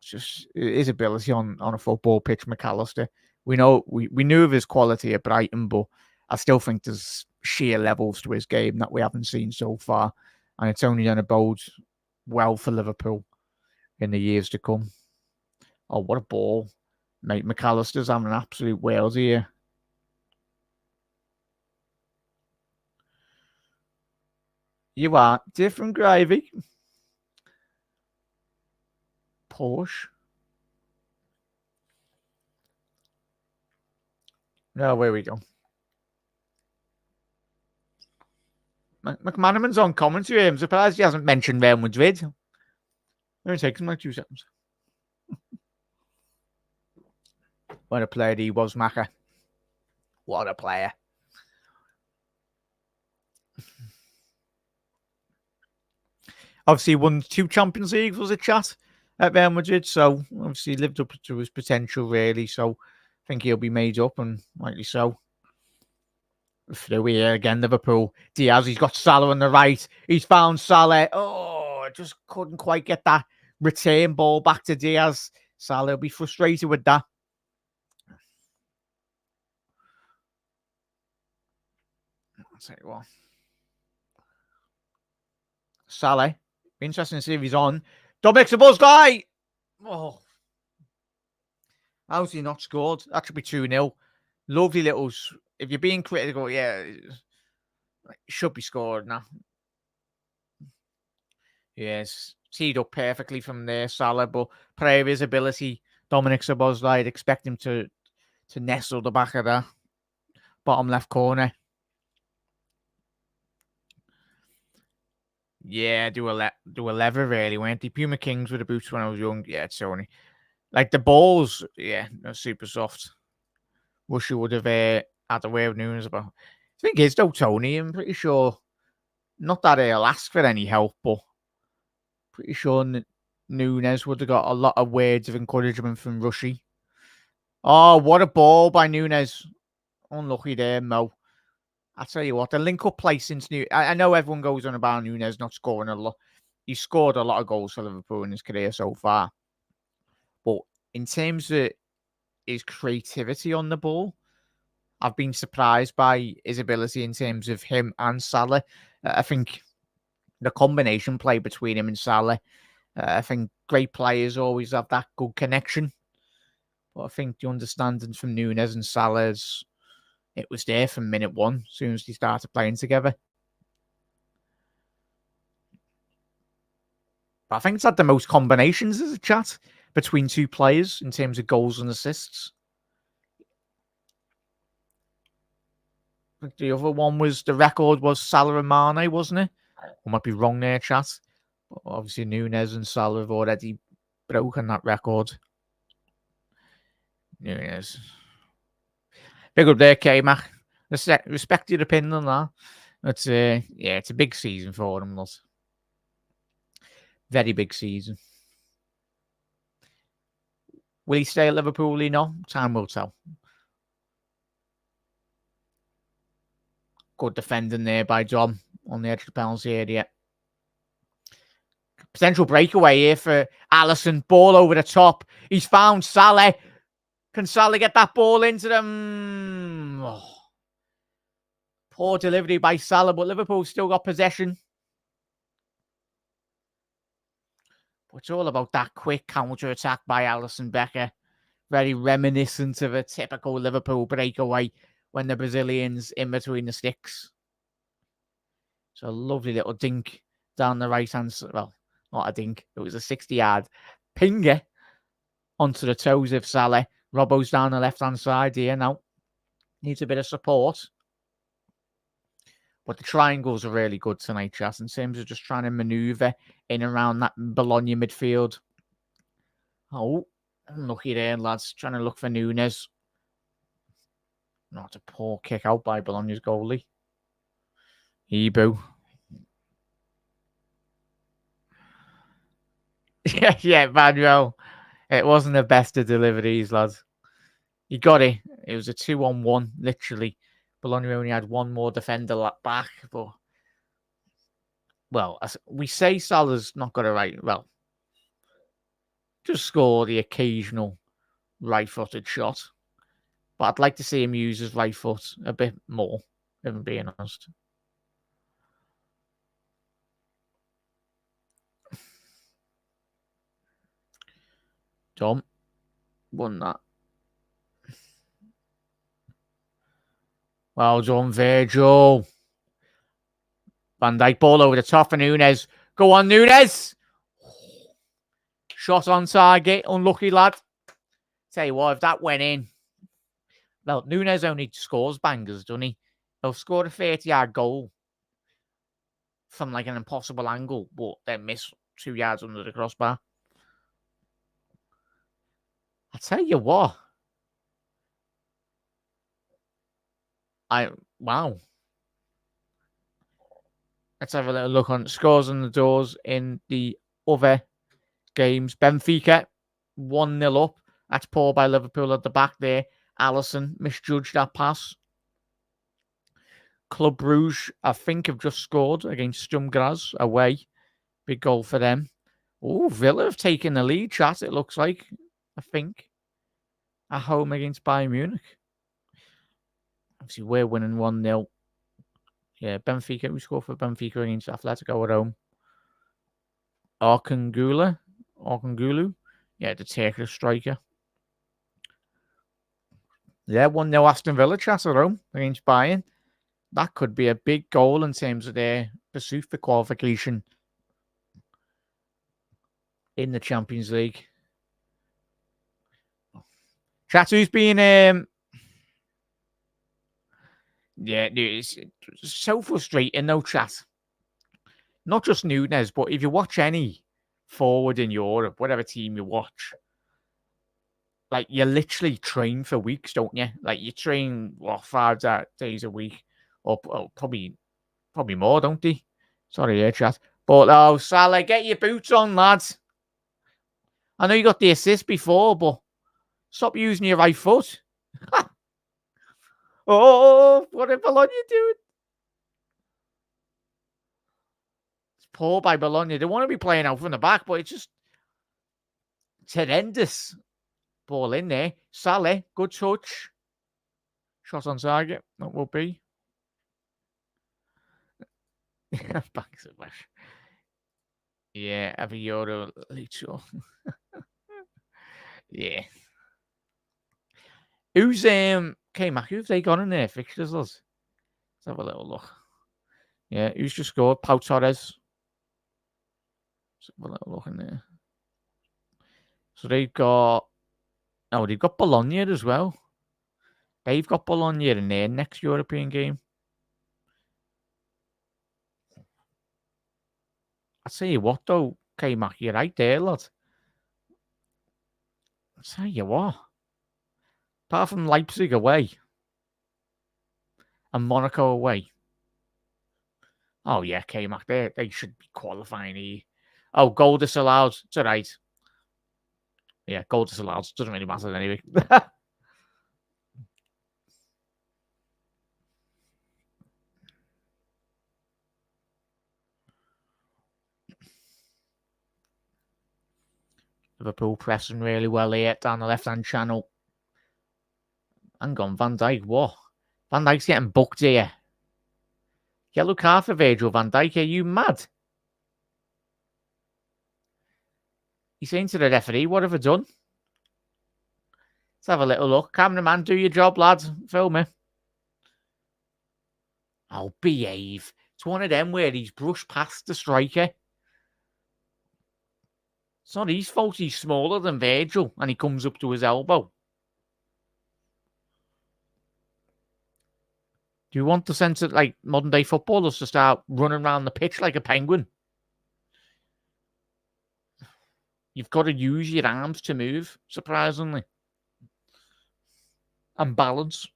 it's just his ability on a football pitch, McAllister. We know we knew of his quality at Brighton, but I still think there's sheer levels to his game that we haven't seen so far, and it's only going to bode well for Liverpool in the years to come. Oh, what a ball! Mate, McAllister's having an absolute whales here. You are different gravy. Porsche. No, where we go. McManaman's on commentary. I'm surprised he hasn't mentioned Real Madrid. It takes him like 2 seconds. What a player he was, Maka. What a player. Obviously, won 2 Champions Leagues, was a chat at Real Madrid. So, obviously, lived up to his potential, really. So, I think he'll be made up, and rightly so. Through here again, Liverpool. Diaz, he's got Salah on the right. He's found Salah. Oh, just couldn't quite get that return ball back to Diaz. Salah will be frustrated with that. I'll tell you what. Salah. Interesting to see if he's on. Dominic Szoboszlai. Oh. How's he not scored? That should be 2-0. Lovely little. If you're being critical, yeah, it should be scored now. Yes, teed up perfectly from there, Salah, but prayer of his ability, Dominic Szoboszlai, I'd expect him to nestle the back of that bottom left corner. Yeah, do a lever really, weren't they? Puma Kings with the boots when I was young. Yeah, it's only like the balls. Yeah, no, super soft. Wish you would have had a way of Nunes about. The thing is, though, Tony, I'm pretty sure not that he'll ask for any help, but pretty sure Nunes would have got a lot of words of encouragement from Rushy. Oh, what a ball by Nunes. Unlucky there, Mo. I tell you what, the link-up play since I know everyone goes on about Nunes not scoring a lot. He's scored a lot of goals for Liverpool in his career so far. But in terms of his creativity on the ball, I've been surprised by his ability in terms of him and Salah. I think the combination play between him and Salah, I think great players always have that good connection. But I think the understanding from Nunes and Salah's, it was there from minute one, as soon as they started playing together. But I think it's had the most combinations as a chat between 2 players in terms of goals and assists. I think the other one was, the record was Salah and Mane, wasn't it? I might be wrong there, chat. But obviously, Nunes and Salah have already broken that record. Nunes. Big up there, K-Mac. Respect your opinion on that. It's it's a big season for them, lot. Very big season. Will he stay at Liverpool? No, time will tell. Good defending there by John on the edge of the penalty area. Potential breakaway here for Alisson. Ball over the top. He's found Salah. Can Salah get that ball into them? Oh. Poor delivery by Salah, but Liverpool still got possession. But it's all about that quick counter-attack by Alisson Becker. Very reminiscent of a typical Liverpool breakaway when the Brazilians in between the sticks. So a lovely little dink down the right-hand side. Well, not a dink. It was a 60-yard pinger onto the toes of Salah. Robbo's down the left-hand side here now. Needs a bit of support. But the triangles are really good tonight, Chas, in terms of just trying to manoeuvre in around that Bologna midfield. Oh, unlucky there, lads. Trying to look for Nunes. Not a poor kick out by Bologna's goalie. Ibu. yeah, Manuel. It wasn't the best of deliveries, lads. He got it. It was a 2-on-1, literally. Bologna only had one more defender back, but well, we say Salah's not got it right. Well, just score the occasional right-footed shot. But I'd like to see him use his right foot a bit more, if I'm being honest. Tom won that. Well done, Virgil. Van Dijk ball over the top for Nunes. Go on, Nunes. Shot on target. Unlucky, lad. Tell you what, if that went in. Well, Nunes only scores bangers, doesn't he? He'll score a 30-yard goal from like an impossible angle, but then miss 2 yards under the crossbar. I tell you what. Wow. Let's have a little look on scores on the doors in the other games. Benfica 1-0 up. That's poor by Liverpool at the back there. Alisson misjudged that pass. Club Brugge, I think, have just scored against Sturm Graz away. Big goal for them. Oh, Villa have taken the lead, chat, it looks like. I think. At home against Bayern Munich. Obviously, we're winning 1-0. Yeah, Benfica. We score for Benfica against Atletico at home. Arkangulu. Yeah, the Turkish striker. Yeah, 1-0 Aston Villa, chat at home against Bayern. That could be a big goal in terms of their pursuit for qualification in the Champions League. Chat, who's been yeah, it's so frustrating though, chat. Not just Nunes, but if you watch any forward in Europe, whatever team you watch, like you literally train for weeks, don't you? Like you train 5 days a week, or probably more, don't they? Sorry, yeah, chat. But Salah, get your boots on, lads. I know you got the assist before, but stop using your right foot. Oh, what are Bologna doing? It's poor by Bologna. They want to be playing out from the back, but it's horrendous. Ball in there. Salah, good touch. Shot on target. That will be. Back to the Yeah, every Euro literal. Yeah. Who's K-Mac? Who've they got in there? Fixtures, let's have a little look. Yeah, who's just scored? Pau Torres. Let's have a little look in there. So they've got Bologna as well. They've got Bologna in their next European game. I tell you what, though, K-Mac, you're right there, lad. I tell you what. Apart from Leipzig away and Monaco away. Oh, yeah, K-Mac, they should be qualifying here. Oh, goal disallowed. It's all right. Yeah, goal disallowed. Doesn't really matter anyway. Liverpool pressing really well here down the left-hand channel. Hang on, Van Dijk. What? Van Dijk's getting booked here. Yellow card for Virgil van Dijk. Are you mad? He's saying to the referee, what have I done? Let's have a little look. Cameraman, do your job, lads. Film me. Oh, behave. It's one of them where he's brushed past the striker. It's not his fault he's smaller than Virgil and he comes up to his elbow. Do you want the sense of like modern day footballers to start running around the pitch like a penguin? You've got to use your arms to move, surprisingly. And balance.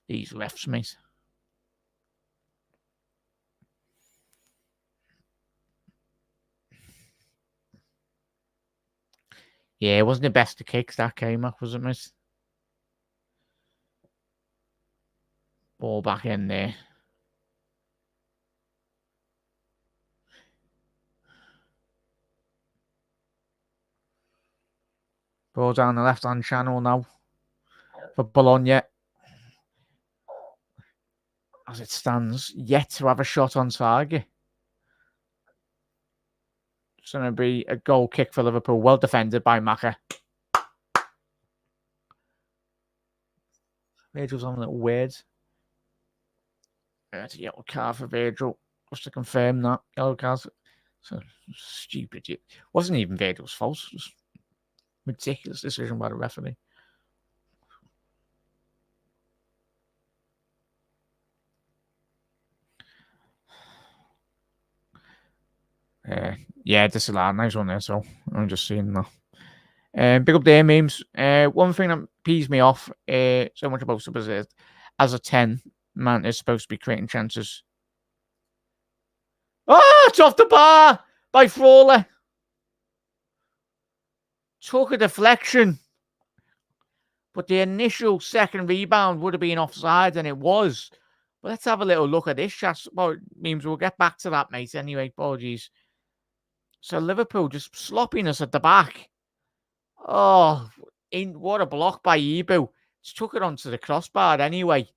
These refs, mate. Yeah, it wasn't the best of kicks that came up, was it, mate? Ball back in there. Ball down the left-hand channel now for Bologna. As it stands, yet to have a shot on target. It's going to be a goal kick for Liverpool. Well defended by Maka. Virgil's on a little weird. It's a yellow card for Virgil. Just to confirm that. Yellow card. So stupid. It wasn't even Virgil's fault. It was ridiculous decision by the referee. Yeah, disallowed. Nice one there. So I'm just seeing that. Big up there, memes. One thing that pees me off so much about Subs as a 10 man is supposed to be creating chances. Oh, it's off the bar by Frawley. Took a deflection. But the initial second rebound would have been offside, and it was. But let's have a little look at this chat. Well, memes, we'll get back to that, mate. Anyway, apologies. So Liverpool just sloppiness at the back. Oh, what a block by Ibu. Just took it onto the crossbar anyway.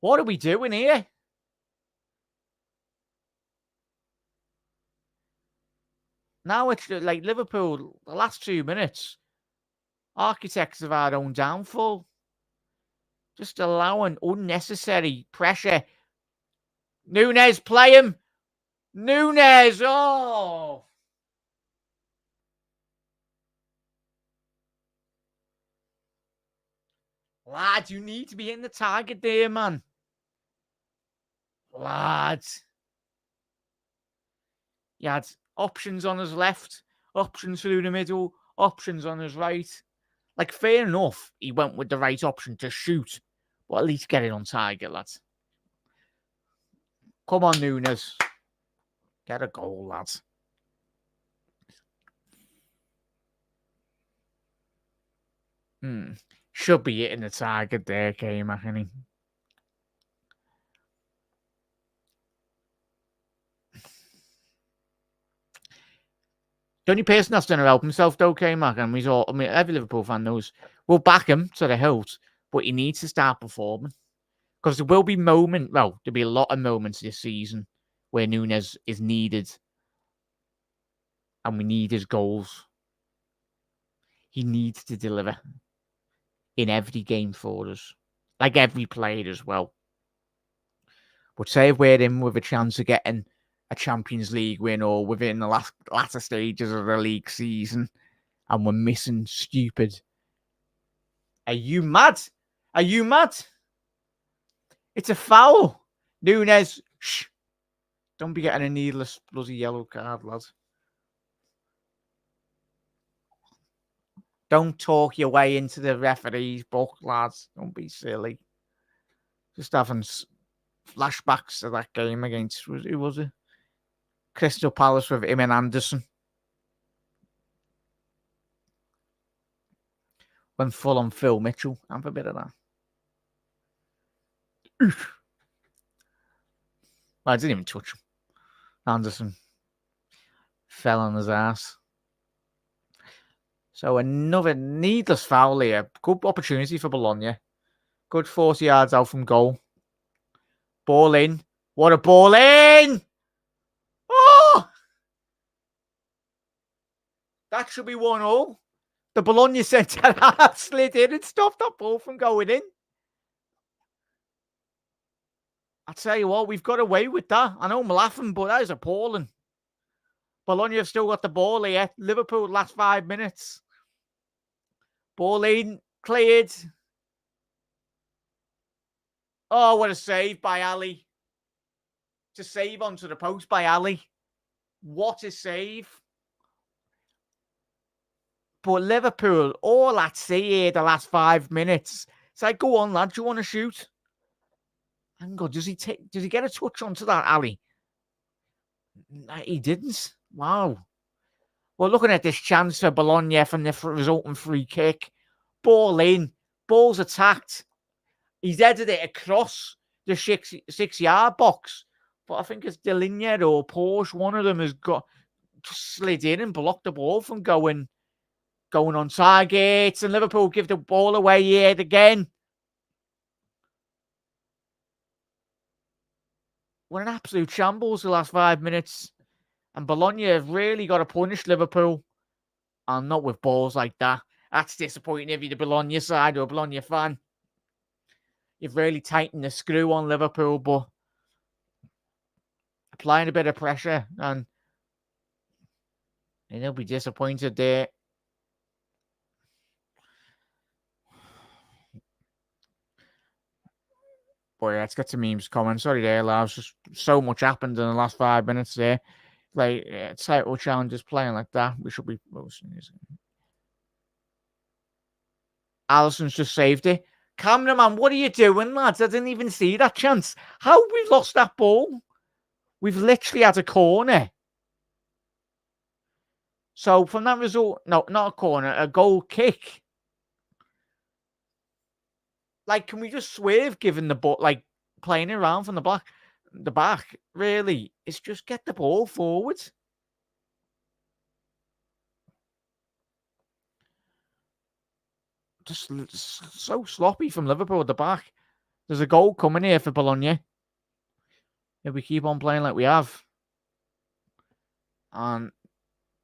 What are we doing here? Now it's like Liverpool, the last 2 minutes, architects of our own downfall. Just allowing unnecessary pressure. Núñez, play him. Núñez, oh. Lad, you need to be in the target there, man. Lad. He had options on his left, options through the middle, options on his right. Like, fair enough, he went with the right option to shoot. But at least get it on target, lads. Come on, Núñez. Get a goal, lads. Should be hitting the target there, K-Mac. The only person that's going to help himself, though, K-Mac, and every Liverpool fan knows, we'll back him to the hilt, but he needs to start performing. Because there will be there'll be a lot of moments this season where Núñez is needed and we need his goals. He needs to deliver in every game for us, like every player as well. But say if we're in with a chance of getting a Champions League win or within the latter stages of the league season and we're missing stupid. Are you mad? Are you mad? It's a foul. Núñez, shh. Don't be getting a needless bloody yellow card, lads. Don't talk your way into the referee's book, lads. Don't be silly. Just having flashbacks to that game against, who was it? Crystal Palace with him and Anderson. Went full on Phil Mitchell. Have a bit of that. I didn't even touch him. Anderson fell on his ass. So another needless foul here. Good opportunity for Bologna. Good 40 yards out from goal. Ball in. What a ball in! Oh! That should be 1-0. The Bologna centre slid in and stopped that ball from going in. I tell you what, we've got away with that. I know I'm laughing, but that is appalling. Bologna have still got the ball here. Liverpool last 5 minutes. Ball in, cleared. Oh, what a save by Ali. To save onto the post by Ali. What a save. But Liverpool, all I see here the last 5 minutes. It's like, go on, lad, do you want to shoot? Hang on, does he get a touch onto that, Ali? He didn't. Wow. Well, looking at this chance for Bologna from the resulting free kick. Ball in. Ball's attacked. He's headed it across the 6-yard box. But I think it's Delignet or Porsche. One of them has just slid in and blocked the ball from going going on target, and Liverpool give the ball away yet again. We're in absolute shambles the last 5 minutes, and Bologna have really got to punish Liverpool, and not with balls like that. That's disappointing if you're the Bologna side or a Bologna fan. You've really tightened the screw on Liverpool, but applying a bit of pressure, and they'll be disappointed there. But yeah, let's get to memes comment. Sorry there, lads. Just so much happened in the last 5 minutes there. Like, title challenges playing like that. We should be. Alisson's just saved it. Cameraman, what are you doing, lads? I didn't even see that chance. How have we lost that ball? We've literally had a corner. So from that result, no, not a corner, a goal kick. Like, can we just swerve given the ball, like playing around from the back? Really, it's just get the ball forward. Just so sloppy from Liverpool at the back. There's a goal coming here for Bologna. If we keep on playing like we have. And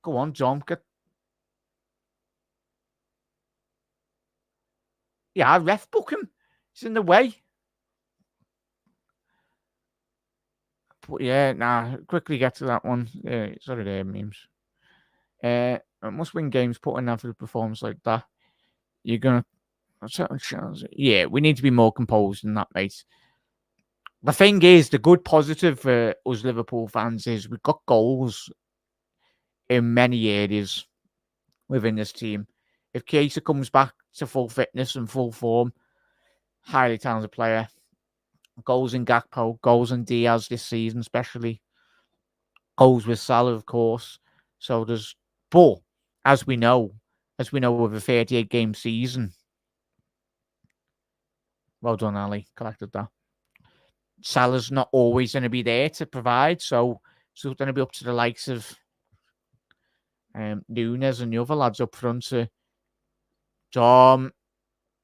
go on, John. Yeah, ref book him. He's in the way. But yeah, quickly get to that one. Yeah, sorry there, memes. Must win games putting out for a performance like that. You're gonna yeah, we need to be more composed than that, mate. The thing is, the good positive for us Liverpool fans is we've got goals in many areas within this team. If Keita comes back to full fitness and full form, highly talented player. Goals in Gakpo, goals in Diaz this season, especially. Goals with Salah, of course. So but as we know with a 38-game season. Well done, Ali. Collected that. Salah's not always going to be there to provide, so it's going to be up to the likes of Nunes and the other lads up front to Dom.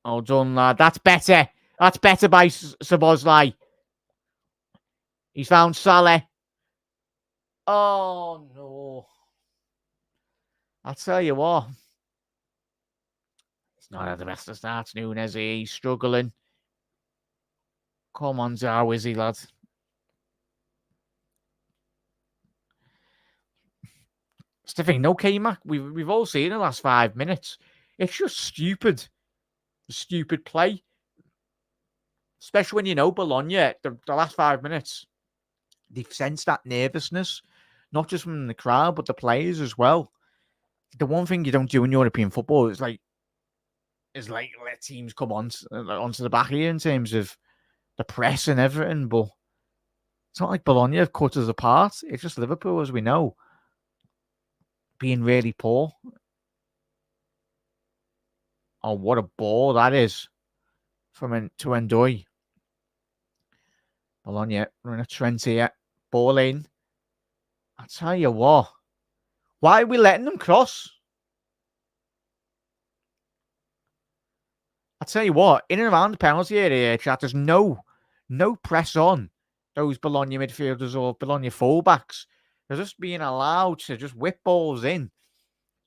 Oh, done, lad. That's better. That's better by Szoboszlai. He's found Salah. Oh, no. I'll tell you what. It's not at the best of starts, Nunes. He's struggling. Come on, how is he, lad? It's the thing, no K-Mac. We've all seen the last 5 minutes. It's just stupid. Stupid play. Especially when you know Bologna, the last 5 minutes, they've sensed that nervousness, not just from the crowd, but the players as well. The one thing you don't do in European football is like let teams come onto the back here in terms of the press and everything, but it's not like Bologna have cut us apart. It's just Liverpool, as we know, being really poor. Oh, what a ball that is from to Endoy. Bologna running a Trent here. Ball in. I tell you what. Why are we letting them cross? I tell you what, in and around the penalty area, chat, there's no press on those Bologna midfielders or Bologna fullbacks. They're just being allowed to just whip balls in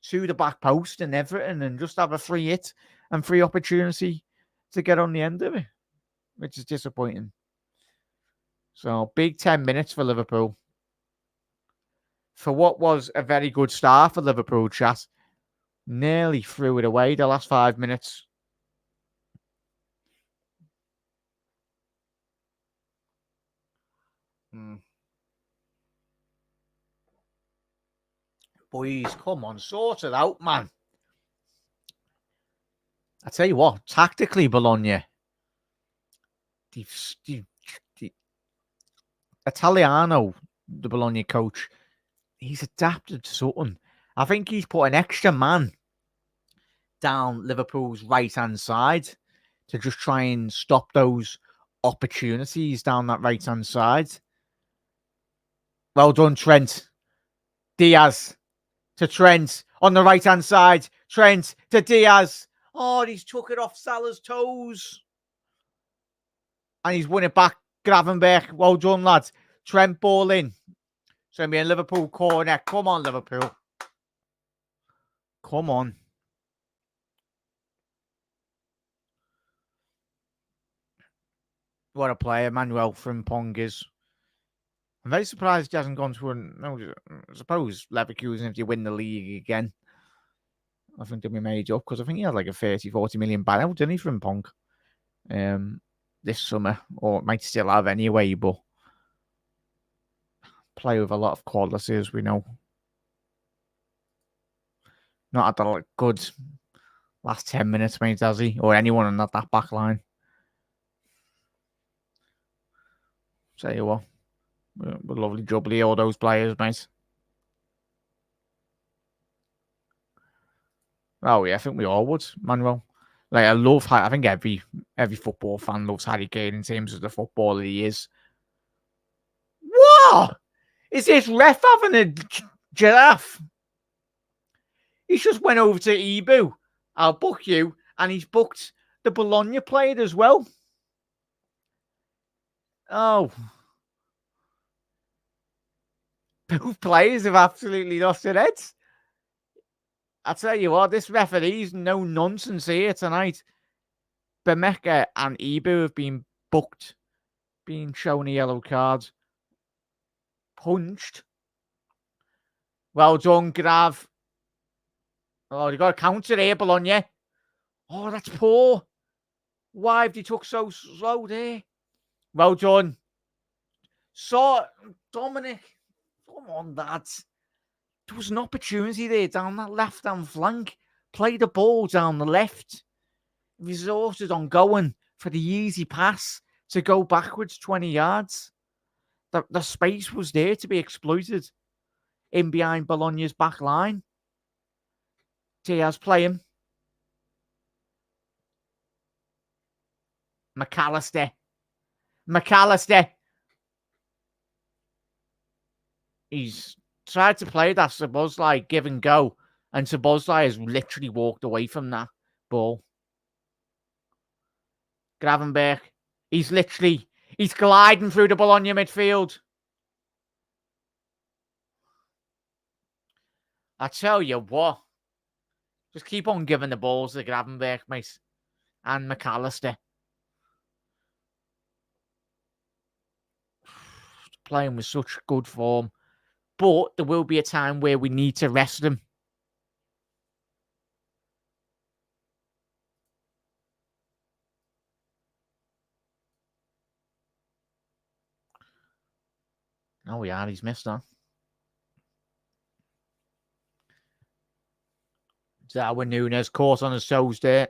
to the back post and everything and just have a free hit and free opportunity to get on the end of it, which is disappointing. So, big 10 minutes for Liverpool. For what was a very good start for Liverpool, chat. Nearly threw it away the last 5 minutes. Boys, come on, sort it out, man. I tell you what, tactically, Bologna, the Italiano, the Bologna coach, he's adapted to something. I think he's put an extra man down Liverpool's right-hand side to just try and stop those opportunities down that right-hand side. Well done, Trent. Diaz to Trent. On the right-hand side, Trent to Diaz. Oh, he's took it off Salah's toes. And he's won it back. Gravenberch. Well done, lads. Trent ball in. It's going to be a Liverpool corner. Come on, Liverpool. Come on. What a player Manuel Frimpong is. I'm very surprised he hasn't gone to I suppose Leverkusen, if you win the league again, I think they'll be made up, because I think he had like a 30-40 million buyout, didn't he, Frimpong? This summer, or might still have anyway, but play with a lot of quality, as we know. Not had the good last 10 minutes, mate, has he? Or anyone on that back line. Tell you what, we're lovely jubbly, all those players, mate. Oh yeah, I think we all would, Manuel. Like, I think every football fan loves Harry Kane in terms of the footballer he is. What? Is this ref having a giraffe? He's just went over to Ebu. I'll book you. And he's booked the Bologna player as well. Oh. Both players have absolutely lost their heads. I tell you what, this referee's no nonsense here tonight. Bemeka and Ebu have been booked, being shown a yellow card. Punched. Well done, Grav. Oh, you got a counter here, Bologna. Oh, that's poor. Why have they took so slow there? Well done. So, Dominic, come on, lads. There was an opportunity there down that left-hand flank. Play the ball down the left. Resorted on going for the easy pass to go backwards 20 yards. The space was there to be exploited in behind Bologna's back line. Diaz playing. McAllister. He's tried to play that Szoboszlai give and go, and Szoboszlai has literally walked away from that ball. Gravenberch. He's gliding through the Bologna midfield. I tell you what. Just keep on giving the balls to Gravenberch, mate. And McAllister. Playing with such good form. But there will be a time where we need to rest him. Oh, yeah, he's missed that. Darwin Núñez caught on his toes there.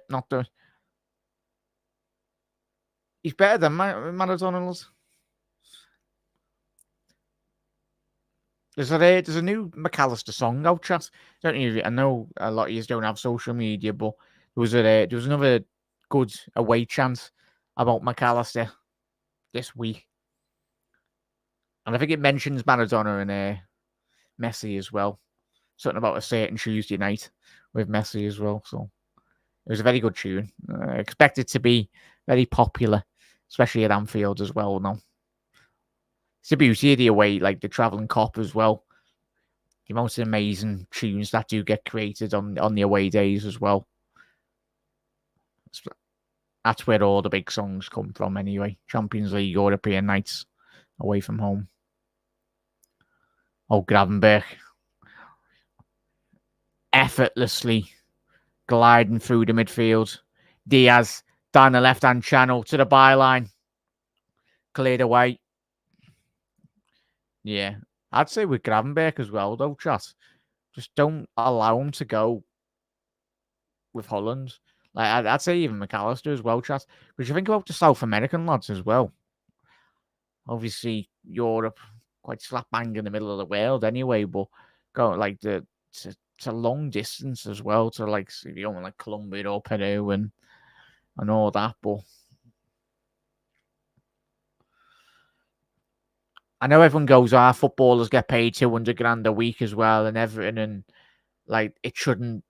He's better than Maradona. There's a new McAllister song out, chat. I know a lot of you don't have social media, but there was another good away chant about McAllister this week. And I think it mentions Maradona and Messi as well. Something about a certain Tuesday night with Messi as well. So it was a very good tune. I expect it to be very popular, especially at Anfield as well now. It's the beauty of the away, like the travelling cop as well. The most amazing tunes that do get created on the away days as well. That's where all the big songs come from anyway. Champions League, European nights, away from home. Oh, Gravenberch. Effortlessly gliding through the midfield. Diaz down the left-hand channel to the byline. Cleared away. Yeah. I'd say with Gravenberch as well, though, chat. Just don't allow him to go with Holland. Like, I'd say even McAllister as well, chat. But you think about the South American lads as well. Obviously, Europe, quite slap bang in the middle of the world anyway, but go like to long distance as well, to like, you know, like Colombia or Peru and all that. But I know everyone goes, footballers get paid 200 grand a week as well and everything, and like it shouldn't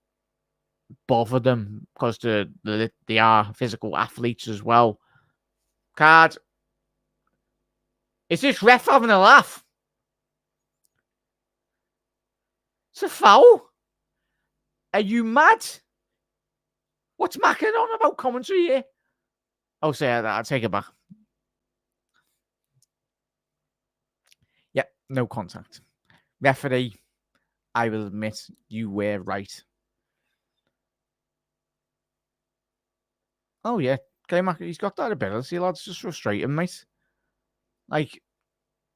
bother them because they are physical athletes as well. Card. Is this ref having a laugh? It's a foul. Are you mad? What's macking on about commentary here? Oh, say that. I'll take it back. Yep, no contact. Referee, I will admit you were right. Oh, yeah. He's got that ability, lads. Just frustrating, mate. Like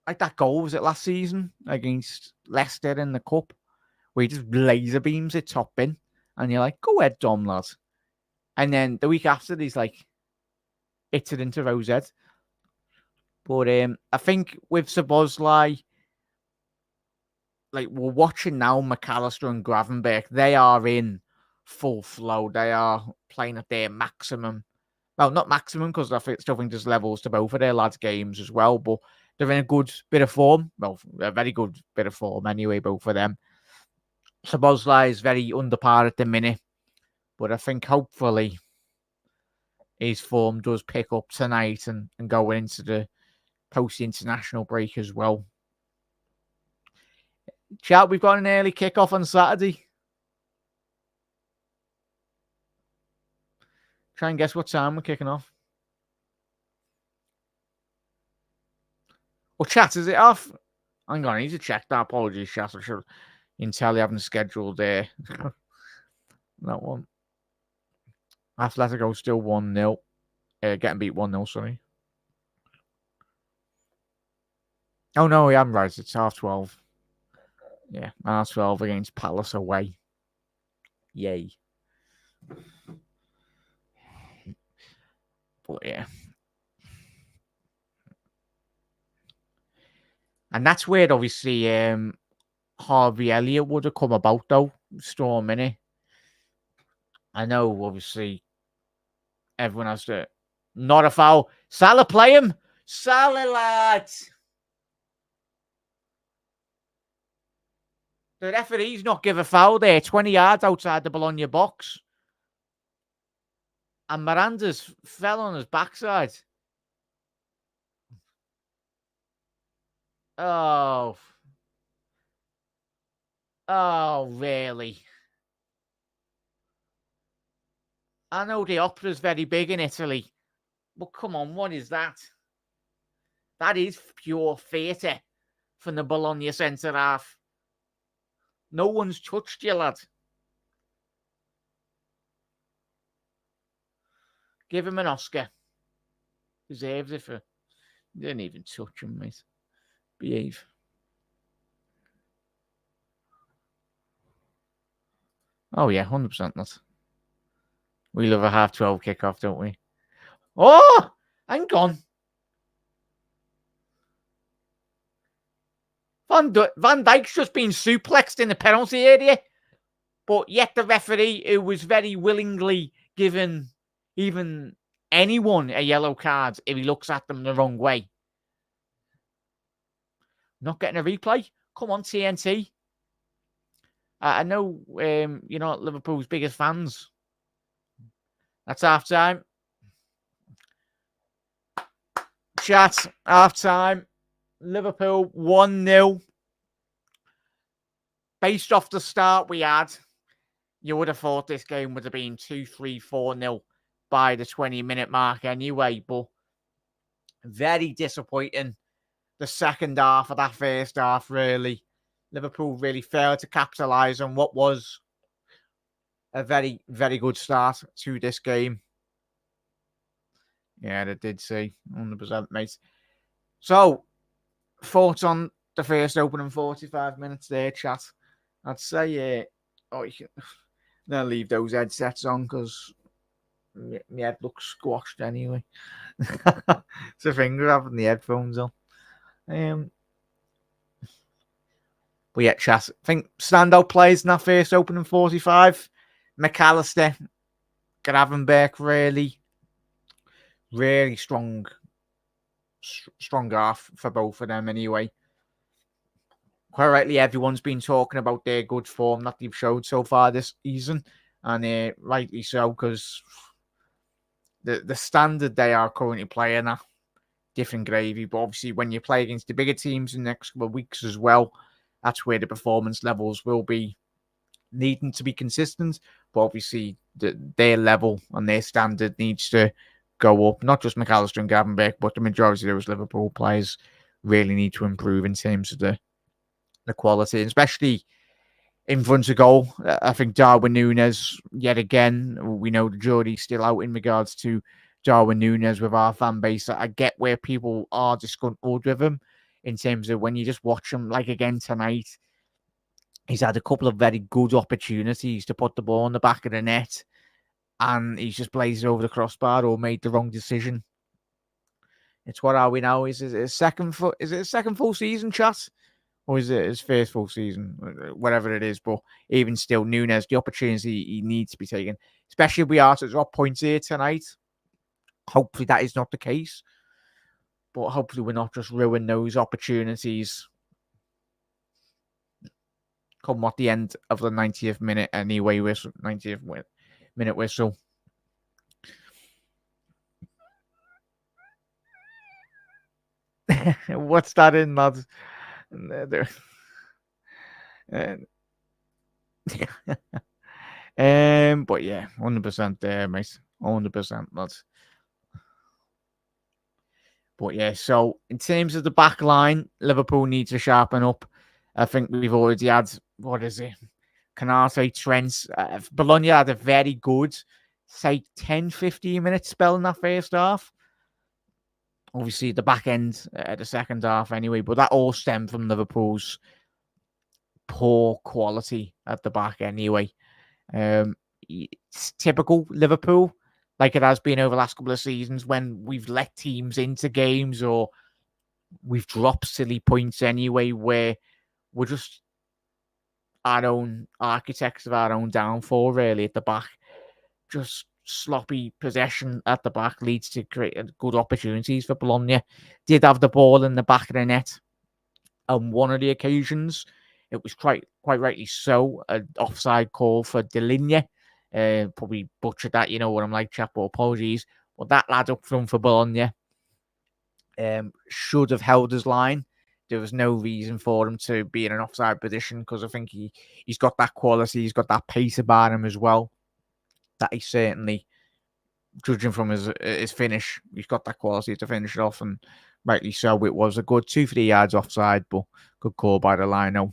that goal, was it last season against Leicester in the Cup, where he just laser beams it top bin, and you're like, go ahead, Dom, lad. And then the week after, he's like, hits it into Rosette. But I think with Szoboszlai, like we're watching now, McAllister and Gravenberch, they are in full flow. They are playing at their maximum. Well, not maximum, because I still think there's levels to both of their lads' games as well, but they're in a good bit of form. Well, a very good bit of form anyway, both of them. Szoboszlai is very under par at the minute, but I think hopefully his form does pick up tonight and go into the post-international break as well. Chat, we've got an early kickoff on Saturday. Try and guess what time we're kicking off. Well, chat, is it off? Hang on, I need to check that. Apologies, chat. I should Intelli haven't scheduled that one. Atletico still 1-0. Getting beat 1-0, sorry. Oh, no, I'm right. It's 12:30. Yeah, 12:30 against Palace away. Yay. But yeah. And that's where obviously Harvey Elliott would have come about though, storming it. I know obviously everyone has to not a foul. Salah, play him. Salah, lad. The referee's not give a foul there, 20 yards outside the Bologna box. And Miranda's fell on his backside. Oh. Oh, really? I know the opera's very big in Italy. But come on, what is that? That is pure theatre from the Bologna centre-half. No one's touched you, lad. Give him an Oscar. Deserves it for... Didn't even touch him, mate. Behave. Oh, yeah, 100% that. We love a 12:30 kickoff, don't we? Oh! Hang on. Van Dijk's just been suplexed in the penalty area. But yet the referee, who was very willingly giving even anyone a yellow card if he looks at them the wrong way. Not getting a replay? Come on, TNT. I know you're not Liverpool's biggest fans. That's half time. Chat, half time. Liverpool 1-0. Based off the start we had, you would have thought this game would have been 2-3, 4-0 by the 20-minute mark anyway, but very disappointing. The second half of that first half, really. Liverpool really failed to capitalise on what was a very, very good start to this game. Yeah, they did see 100%, mate. So, thoughts on the first opening 45 minutes there, chat? I'd say, you can then leave those headsets on because my head looks squashed anyway. It's a finger having the headphones on. But yeah, chat. I think standout players in that first opening 45. McAllister, Gravenberch, really strong half for both of them anyway. quite rightly, everyone's been talking about their good form that they've showed so far this season, and rightly so, because the standard they are currently playing at, different gravy. But obviously, when you play against the bigger teams in the next couple of weeks as well, that's where the performance levels will be needing to be consistent. But obviously, their level and their standard needs to go up. Not just McAllister and Gravenberch, but the majority of those Liverpool players really need to improve in terms of the quality, especially in front of goal. I think Darwin Núñez, yet again, we know the jury's still out in regards to Darwin Núñez with our fan base. I get where people are disgruntled with him in terms of when you just watch him, like again tonight, he's had a couple of very good opportunities to put the ball in the back of the net, and he's just blazed over the crossbar or made the wrong decision. It's what are we now? Is it his second full season, chat? Or is it his first full season? Whatever it is. But even still, Núñez, the opportunity he needs to be taken, especially if we are to drop points here tonight. Hopefully that is not the case. But hopefully we're not just ruining those opportunities come at the end of the 90th minute anyway, 90th minute whistle. What's that in, lads? But yeah, 100% there, mate. 100%, lads. But yeah, so in terms of the back line, Liverpool needs to sharpen up. I think we've already had, what is it? Canate, Trent. Bologna had a very good, say, 10-15 minute spell in that first half. Obviously, the back end the second half anyway, but that all stemmed from Liverpool's poor quality at the back anyway. It's typical Liverpool, like it has been over the last couple of seasons when we've let teams into games or we've dropped silly points anyway, where we're just our own architects of our own downfall, really, at the back. Just sloppy possession at the back leads to great good opportunities for Bologna. Did have the ball in the back of the net on one of the occasions. It was quite rightly so an offside call for Deligne. Probably butchered that, you know what I'm like, chap, apologies. But that lad up front for Bologna should have held his line. There was no reason for him to be in an offside position because I think he's got that quality, he's got that pace about him as well. That he certainly, judging from his finish, he's got that quality to finish it off, and rightly so. It was a good 2-3 yards offside, but good call by the lino.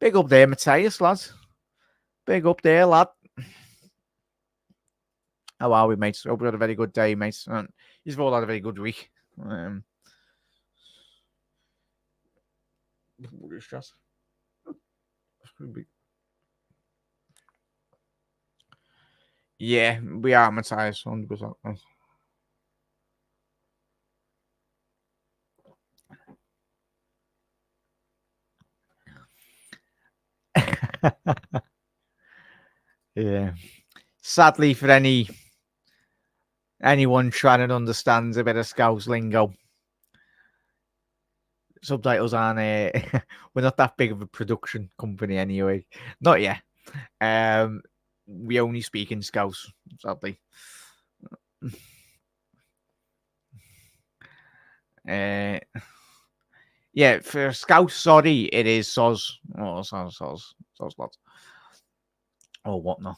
Big up there, Matthias, lads. Big up there, lad. How are we, mates? Hope we had a very good day, mates. You've all had a very good week. What is that? Yeah, we are, Matthias, 100%. Yeah. Sadly, for anyone trying to understand a bit of Scouse lingo, subtitles aren't we're not that big of a production company anyway. Not yet. We only speak in Scouse, sadly. Yeah, for Scouse, sorry, it is Soz. Oh, Soz, lads. Or whatnot.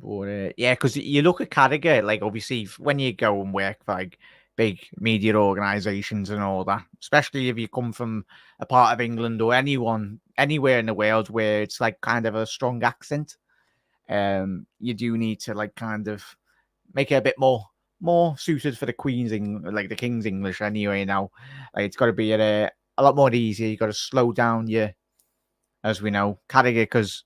But yeah, because you look at Carragher, like obviously when you go and work for like big media organisations and all that, especially if you come from a part of England or anywhere in the world where it's like kind of a strong accent, you do need to like kind of make it a bit more suited for the the King's English anyway. Now, like it's got to be a lot more easier. You got to slow down as we know, Carragher, because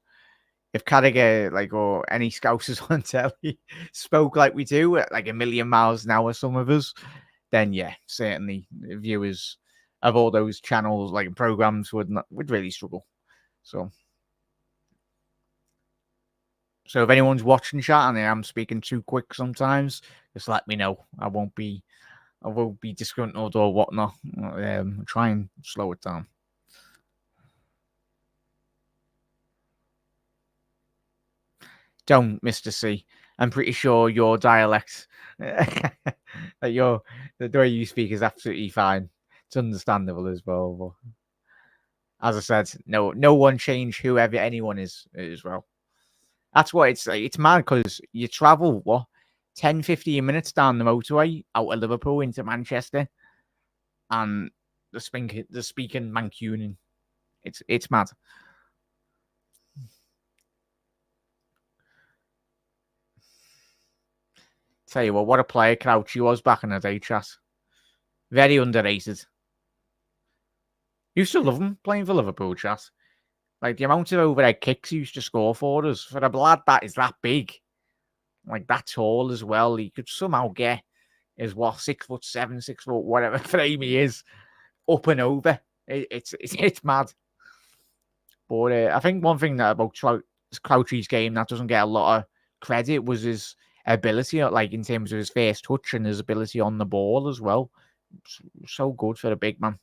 if Carragher, like, or any Scousers on telly spoke like we do, at like a million miles an hour, some of us, then yeah, certainly viewers of all those channels, like programs, would really struggle. So So if anyone's watching chat and I'm speaking too quick sometimes, just let me know. I won't be disgruntled or whatnot. Try and slow it down. Don't, Mr. C. I'm pretty sure your dialect, that the way you speak is absolutely fine. It's understandable as well. But as I said, no one change whoever anyone is as well. That's what it's like. It's mad because you travel, 10, 15 minutes down the motorway out of Liverpool into Manchester, and the speaking Mancunian. It's mad. Tell you what a player Crouchy was back in the day, chat. Very underrated. Used to love him playing for Liverpool, chat. Like the amount of overhead kicks he used to score for us. For a lad that is that big, like that tall as well, he could somehow get his 6'7", 6 foot, whatever frame he is, up and over. It's mad. But I think one thing that about Crouchy's game that doesn't get a lot of credit was his ability, like in terms of his first touch and his ability on the ball as well. So good for a big man.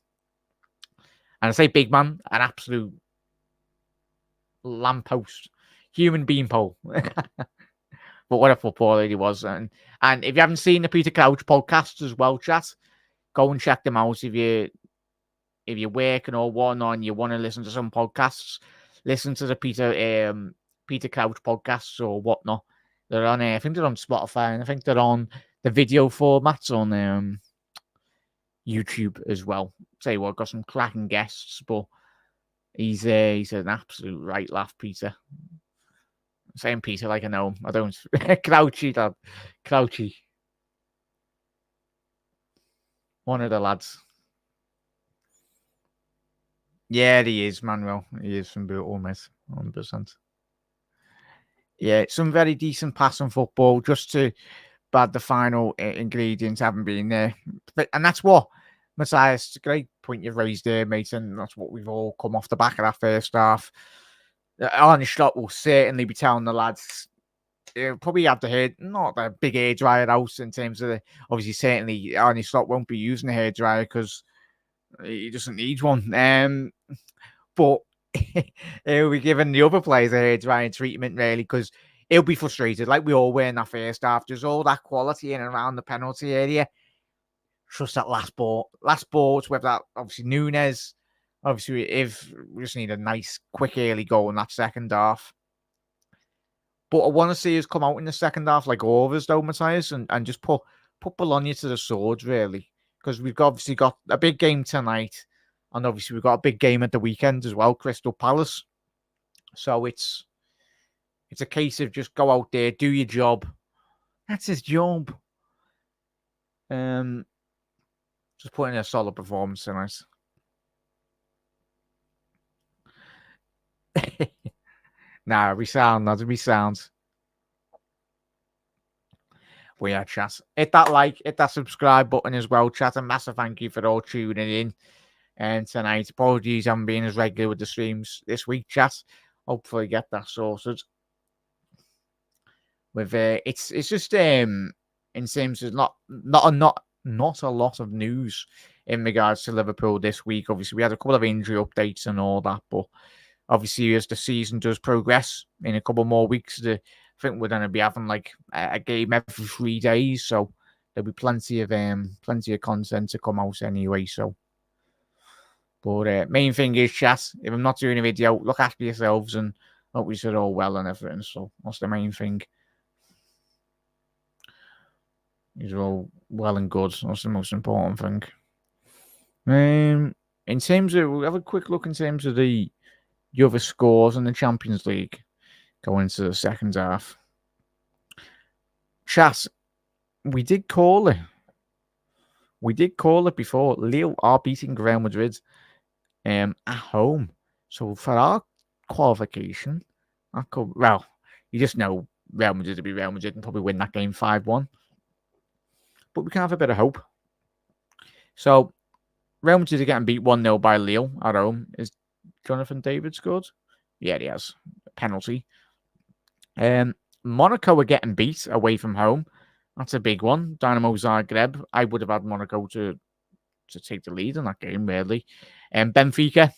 And I say big man, an absolute lamppost, human beanpole. But what a footballer he was. And if you haven't seen the Peter Crouch podcast as well, chat, go and check them out. If you're working or whatnot and you want to listen to some podcasts, listen to the Peter Crouch podcasts or whatnot. They're on I think they're on Spotify, and I think they're on the video formats on YouTube as well. Tell you what, got some cracking guests, but he's an absolute right laugh, Peter. I'm saying Peter like I know him. I don't. Crouchy, lad. Crouchy. One of the lads. Yeah, he is, Manuel. He is from almost 100%. Yeah, some very decent passing football, just to bad the final ingredients haven't been there. And that's what, Matthias, it's a great point you've raised there, mate, and that's what we've all come off the back of that first half. Arne Slot will certainly be telling the lads, probably have the hair, not a big hair dryer out in terms of obviously, certainly Arne Slot won't be using a hair dryer because he doesn't need one. But he'll be giving the other players a hair drying treatment, really, because he'll be frustrated, like we all were in that first half. There's all that quality in and around the penalty area. Just that last ball. It's with that, obviously, Nunes. Obviously, if we just need a nice, quick, early goal in that second half. But I want to see us come out in the second half like all of us, though, Matthias, and just put Bologna to the sword, really. Because we've obviously got a big game tonight. And obviously, we've got a big game at the weekend as well, Crystal Palace. So it's a case of just go out there, do your job. That's his job. Just put in a solid performance tonight. Nah, we sound. We are, chat. Hit that like, hit that subscribe button as well, chat. A massive thank you for all tuning in. And tonight, apologies, I haven't been as regular with the streams this week, chat. Hopefully, get that sorted. With it's just in terms of not a lot of news in regards to Liverpool this week. Obviously, we had a couple of injury updates and all that, but obviously, as the season does progress in a couple more weeks, I think we're going to be having like a game every 3 days, so there'll be plenty of content to come out anyway. So. But main thing is, chat, if I'm not doing a video, look after yourselves and hope you're all well and everything. So that's the main thing. You're all well and good. That's the most important thing. In terms of, we'll have a quick look in terms of the other scores in the Champions League going into the second half. Chat, we did call it. We did call it before. Lille are beating Real Madrid at home. So for our qualification, you just know Real Madrid to be Real Madrid and probably win that game 5-1. But we can have a bit of hope. So Real Madrid are getting beat 1-0 by Lille at home. Is Jonathan David scored? Yeah, he has. A penalty. Monaco are getting beat away from home. That's a big one. Dynamo Zagreb. I would have had Monaco to take the lead in that game, really. Benfica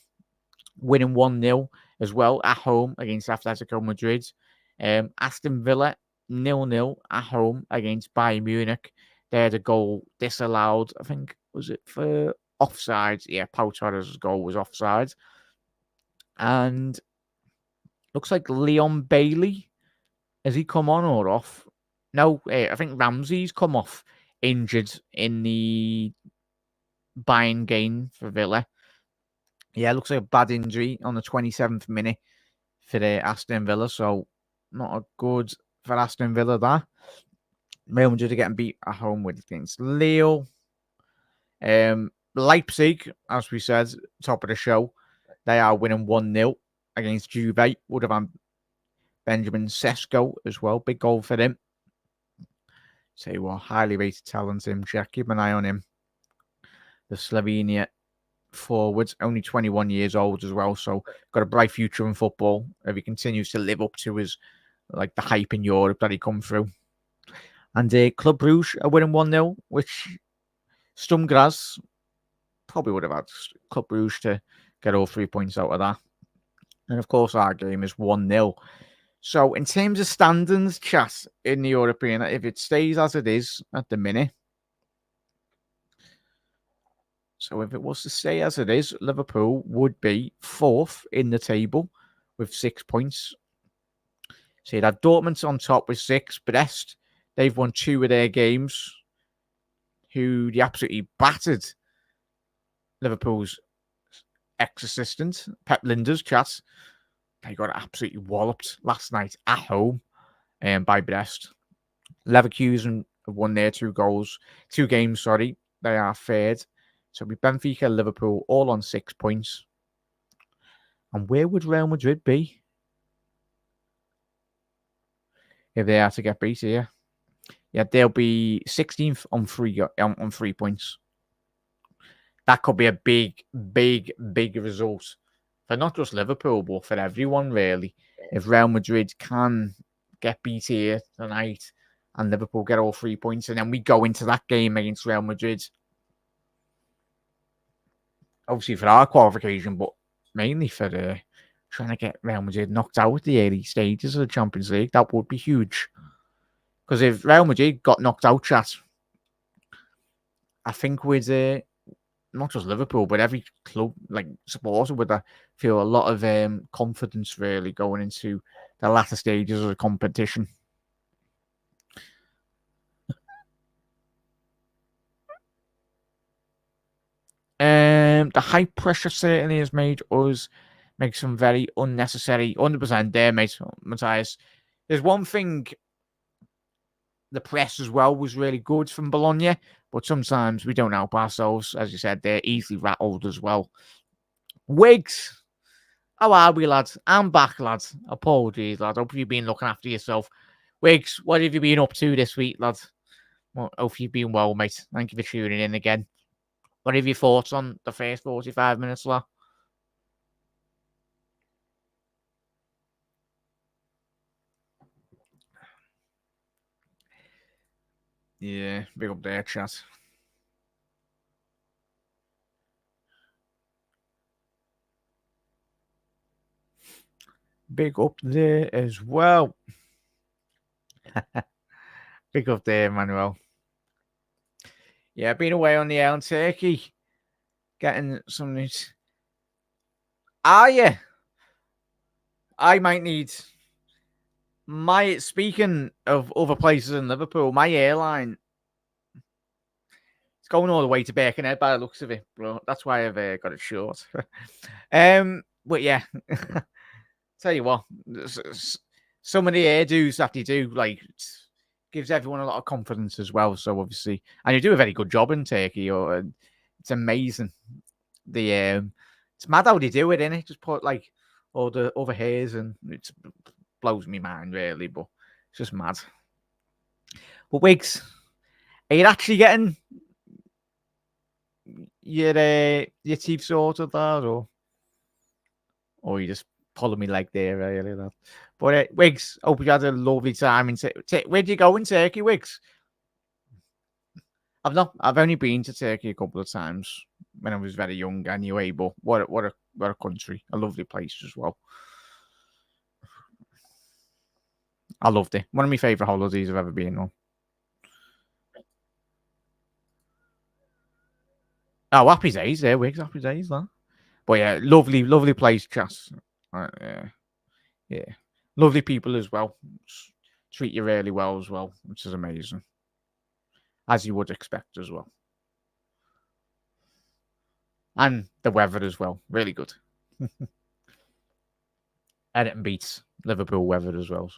winning 1-0 as well at home against Atletico Madrid. Aston Villa 0-0 at home against Bayern Munich. They had a goal disallowed. I think, was it for offside? Yeah, Pau Torres' goal was offside. And looks like Leon Bailey. Has he come on or off? No, I think Ramsey's come off injured in the Bayern game for Villa. Yeah, looks like a bad injury on the 27th minute for the Aston Villa. So not a good for Aston Villa there. Real Madrid are getting beat at home with against Lille. Leipzig, as we said, top of the show, they are winning 1-0 against Juve. Would have had Benjamin Sesko as well. Big goal for him. Tell you what, highly rated talent him. Jack, keep an eye on him. The Slovenia forwards, only 21 years old as well, so got a bright future in football if he continues to live up to his the hype in Europe that he come through. And Club Brugge are winning 1-0, which Sturm Graz probably would have had Club Brugge to get all 3 points out of that. And of course, our game is 1-0. So in terms of standings, chat in the European, if it stays as it is at the minute, so if it was to stay as it is, Liverpool would be 4th in the table with 6 points. So you'd have Dortmund on top with 6. Brest, they've won 2 of their games. Who they absolutely battered Liverpool's ex-assistant, Pep Lijnders, chat. They got absolutely walloped last night at home by Brest. Leverkusen have won their 2 games, sorry. They are third. So we Benfica, Liverpool, all on 6 points. And where would Real Madrid be if they are to get beat here? Yeah, they'll be 16th on 3 points. That could be a big, big, big result for not just Liverpool, but for everyone, really. If Real Madrid can get beat here tonight and Liverpool get all 3 points, and then we go into that game against Real Madrid, obviously for our qualification, but mainly for trying to get Real Madrid knocked out at the early stages of the Champions League, that would be huge. Because if Real Madrid got knocked out, chat, I think with not just Liverpool, but every club supporter would feel a lot of confidence really going into the latter stages of the competition. The high pressure certainly has made us make some very unnecessary 100% there, mate, Matthias. There's one thing, the press as well was really good from Bologna, but sometimes we don't help ourselves. As you said, they're easily rattled as well. Wiggs, how are we, lads? I'm back, lads. Apologies, lads. Hope you've been looking after yourself. Wiggs, what have you been up to this week, lads? Well, hope you've been well, mate. Thank you for tuning in again. What are your thoughts on the first 45 minutes, lad? Yeah, big up there, chat. Big up there as well. Big up there, Manuel. Yeah, been away on the island Turkey. Getting some news. Are you? I might need speaking of other places in Liverpool, my airline, it's going all the way to Birkenhead by the looks of it, bro. That's why I've got it short. But yeah, tell you what, some of the hairdos that they do, gives everyone a lot of confidence as well. So obviously, and you do a very good job in Turkey. It's amazing. It's mad how they do it, innit? Just put all the other hairs, and it blows me mind really, but it's just mad. But Wiggs, are you actually getting your teeth sorted there, or are you just pulling me leg there, really. That. But Wiggs, hope you had a lovely time in. Where do you go in Turkey, Wiggs? I've not. I've only been to Turkey a couple of times when I was very young, anyway. But what a country! A lovely place as well. I loved it. One of my favourite holidays I've ever been on. Oh, happy days there, Wiggs. Happy days, that. But yeah, lovely place, Chas. Yeah, lovely people as well. Treat you really well as well, which is amazing, as you would expect as well. And the weather as well, really good. Anything beats Liverpool weather as well.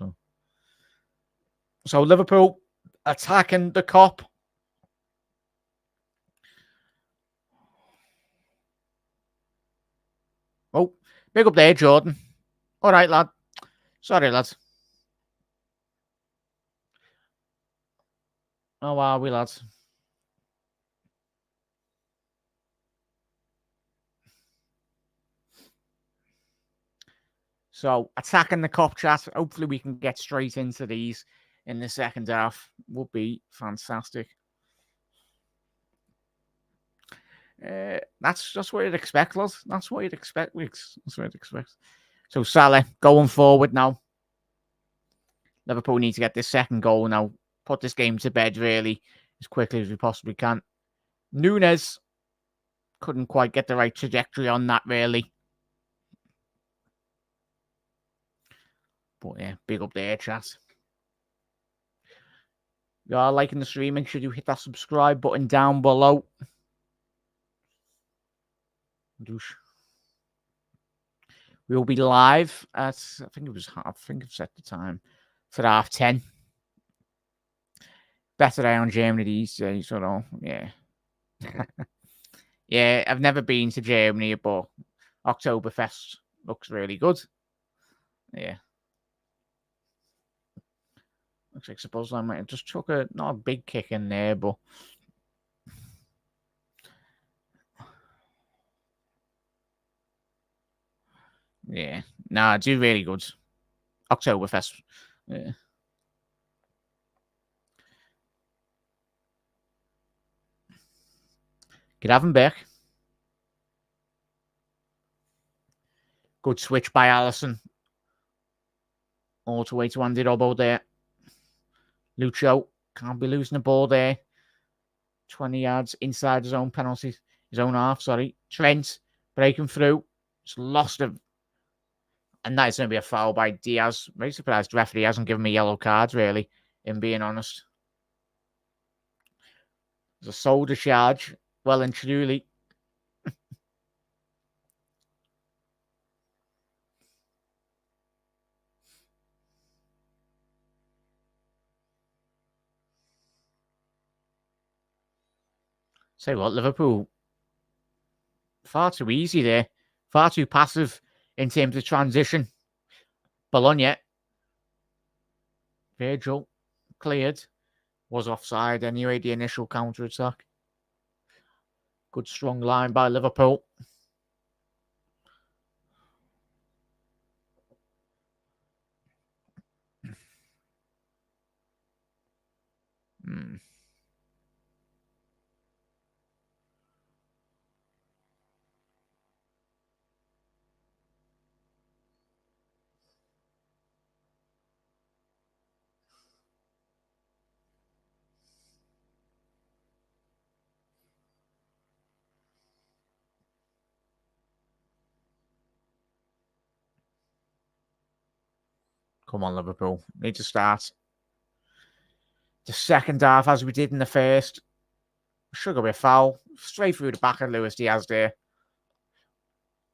So Liverpool attacking the Kop. Oh, big up there, Jordan. All right, lad. Sorry, lads. How are we, lads? So attacking the Kop, chat. Hopefully we can get straight into these in the second half. Would be fantastic. That's what you'd expect, lads. That's what you'd expect, Wicks. That's what you'd expect. So Salah going forward now. Liverpool need to get this second goal now. Put this game to bed really as quickly as we possibly can. Nunes couldn't quite get the right trajectory on that really. But yeah, big up there, chat. If you are liking the stream, make sure you hit that subscribe button down below. We'll be live at, I think I've set the time for 10:30. Better day on Germany these days, yeah. Yeah, I've never been to Germany, but Oktoberfest looks really good. Yeah. Looks like suppose I might have just took not a big kick in there, but yeah. Nah, do really good. Oktoberfest. Yeah. Could have him back. Good switch by Allison. All the way to Andy Robbo there. Lucho can't be losing the ball there. 20 yards inside his own penalty. His own half, sorry. Trent breaking through. It's lost him. And that is going to be a foul by Diaz. Very surprised the referee hasn't given me yellow cards, really, in being honest. There's a shoulder charge. Well and truly. Say what, Liverpool, far too easy there. Far too passive in terms of transition. Bologna. Virgil. Cleared. Was offside anyway, the initial counter-attack. Good strong line by Liverpool. Come on, Liverpool. Need to start the second half as we did in the first. Should be a foul. Straight through the back of Luis Diaz there.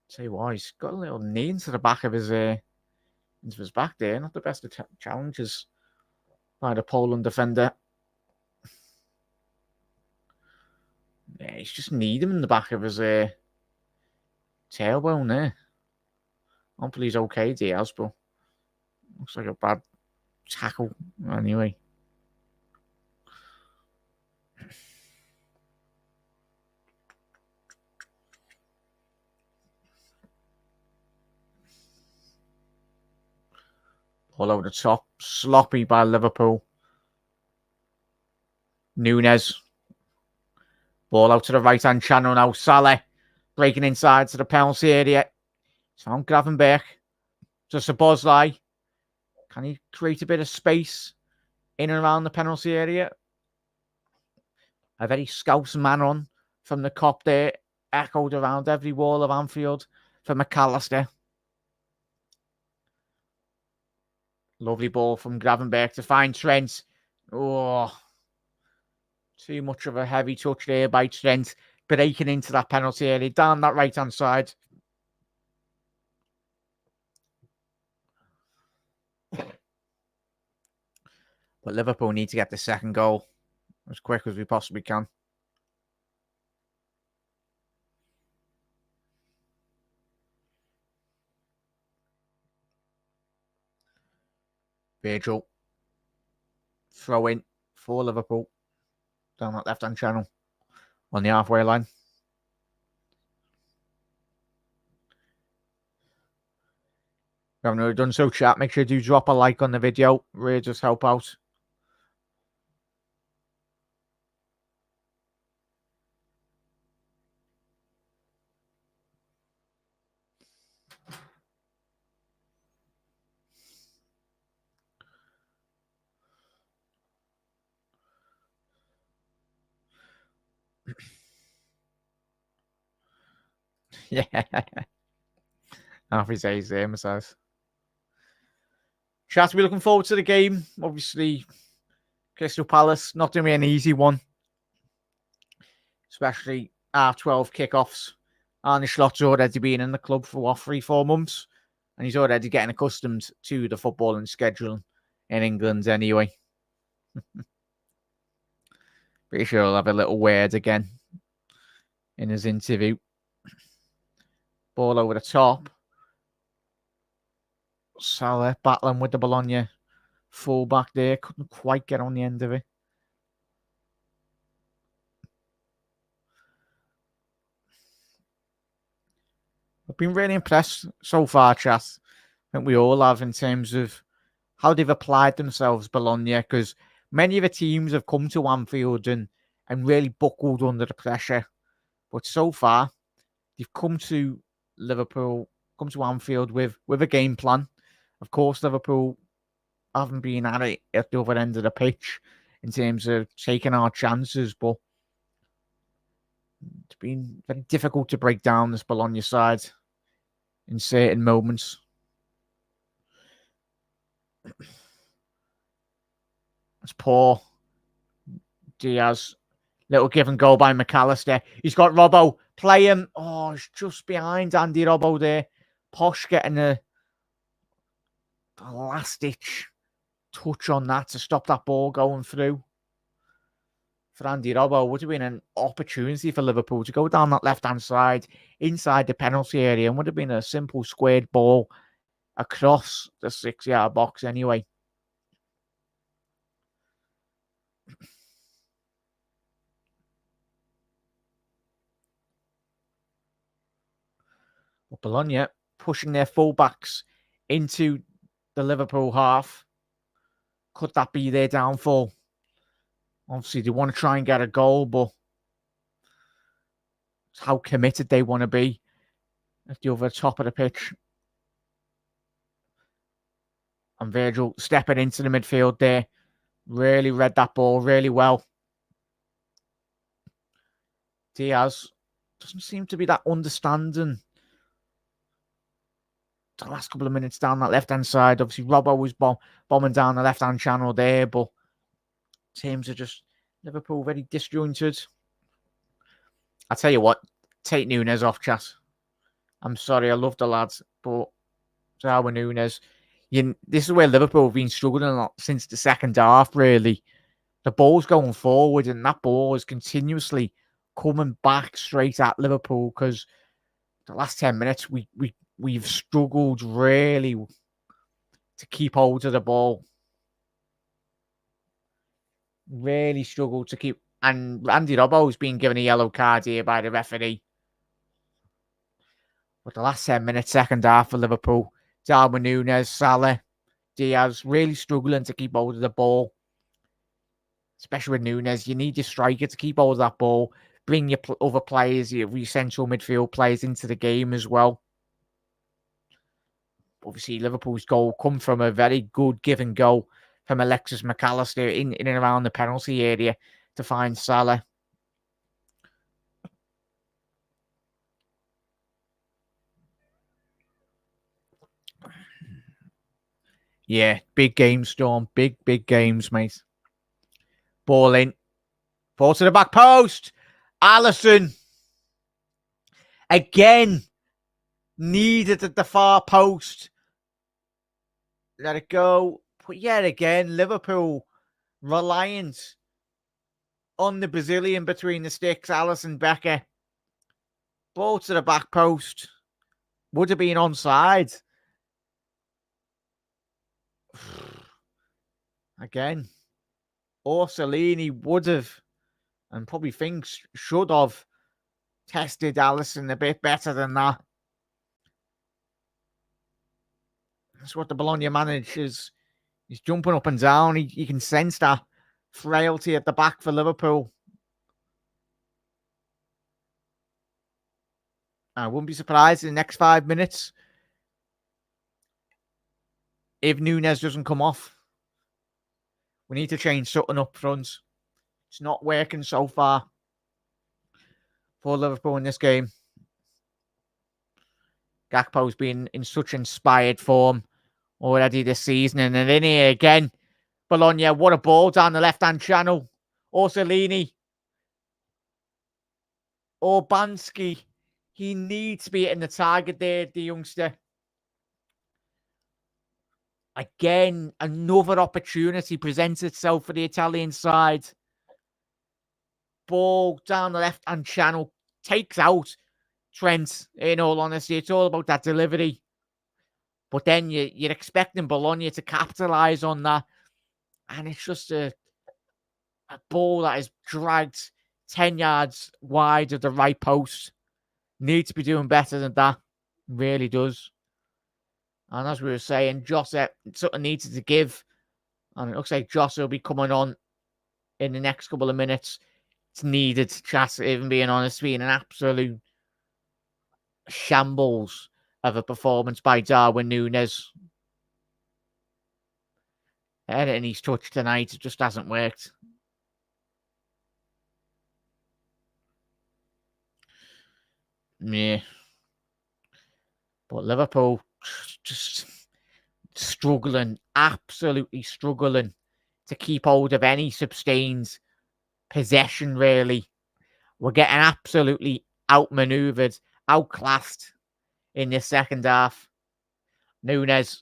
Tell you what, he's got a little knee into the back of his back there. Not the best of challenges by the Poland defender. Yeah, he's just kneed him in the back of his tailbone there. Hopefully he's okay, Diaz, but looks like a bad tackle anyway. All over the top. Sloppy by Liverpool. Nunes. Ball out to the right-hand channel now. Salah breaking inside to the penalty area. It's on Gravenberch. Just a Bosley. Can he create a bit of space in and around the penalty area? A very Scouse man on from the Kop there. Echoed around every wall of Anfield for McAllister. Lovely ball from Gravenberch to find Trent. Oh, too much of a heavy touch there by Trent. Breaking into that penalty area. Down that right-hand side. But Liverpool need to get the second goal as quick as we possibly can. Virgil. Throw in for Liverpool. Down that left-hand channel. On the halfway line. If you haven't already done so, chat, make sure you do drop a like on the video. Really just help out. Yeah. Half his days there, Messiah. Chat, we're looking forward to the game. Obviously, Crystal Palace, not going to be an easy one. Especially our 12 kickoffs. Arne Slot's already been in the club for 3-4 months. And he's already getting accustomed to the footballing schedule in England anyway. Pretty sure he'll have a little word again in his interview. Ball over the top. Salah battling with the Bologna full-back there. Couldn't quite get on the end of it. I've been really impressed so far, chat. I think we all have in terms of how they've applied themselves, Bologna, because many of the teams have come to Anfield and really buckled under the pressure. But so far, they've come to Liverpool, come to Anfield with a game plan. Of course, Liverpool haven't been at it at the other end of the pitch in terms of taking our chances, but it's been very difficult to break down this Bologna side in certain moments. It's poor. Diaz. Little give and go by McAllister. He's got Robbo. Play him. Oh, he's just behind Andy Robbo there. Posh getting the last-ditch touch on that to stop that ball going through. For Andy Robbo, would have been an opportunity for Liverpool to go down that left-hand side inside the penalty area and would have been a simple squared ball across the 6-yard box anyway. But Bologna pushing their fullbacks into the Liverpool half. Could that be their downfall? Obviously, they want to try and get a goal, but it's how committed they want to be at the other top of the pitch. And Virgil stepping into the midfield there. Really read that ball really well. Diaz doesn't seem to be that understanding. The last couple of minutes down that left-hand side. Obviously, Robbo was bombing down the left-hand channel there, but teams are just Liverpool very disjointed. I tell you what, take Nunes off, chat. I'm sorry, I love the lads, but Darwin Nunes, this is where Liverpool have been struggling a lot since the second half, really. The ball's going forward, and that ball is continuously coming back straight at Liverpool because the last 10 minutes we've struggled really to keep hold of the ball. Really struggled to keep. And Andy Robbo's been given a yellow card here by the referee. But the last 10 minutes, second half for Liverpool, Darwin Nunes, Salah, Diaz really struggling to keep hold of the ball, especially with Núñez. You need your striker to keep hold of that ball. Bring your other players, your central midfield players into the game as well. Obviously, Liverpool's goal come from a very good give and go from Alexis McAllister in and around the penalty area to find Salah. Yeah, big game, Storm. Big games, mate. Ball in. Ball to the back post. Alisson. Again. Needed at the far post. Let it go. But yet again, Liverpool reliant on the Brazilian between the sticks, Alisson Becker. Ball to the back post. Would have been onside. Again, Orsolini would have, and probably thinks should have, tested Alisson a bit better than that. That's what the Bologna managers. He's jumping up and down. He can sense that frailty at the back for Liverpool. I wouldn't be surprised in the next 5 minutes if Núñez doesn't come off. We need to change something up front. It's not working so far for Liverpool in this game. Gakpo's been in such inspired form already this season. And then in here again, Bologna, what a ball down the left-hand channel. Orsolini. Orbanski. He needs to be hitting the target there, the youngster. Again, another opportunity presents itself for the Italian side. Ball down the left-hand channel. Takes out Trent, in all honesty. It's all about that delivery. But then you're expecting Bologna to capitalise on that. And it's just a ball that is dragged 10 yards wide of the right post. Needs to be doing better than that. Really does. And as we were saying, Jota sort of needs to give. And it looks like Jota will be coming on in the next couple of minutes. It's needed. Chat, even being honest, being an absolute shambles of a performance by Darwin Núñez. And his touch tonight just hasn't worked. Yeah. But Liverpool just struggling, absolutely struggling to keep hold of any sustained possession, really. We're getting absolutely outmaneuvered, outclassed in this second half. Núñez.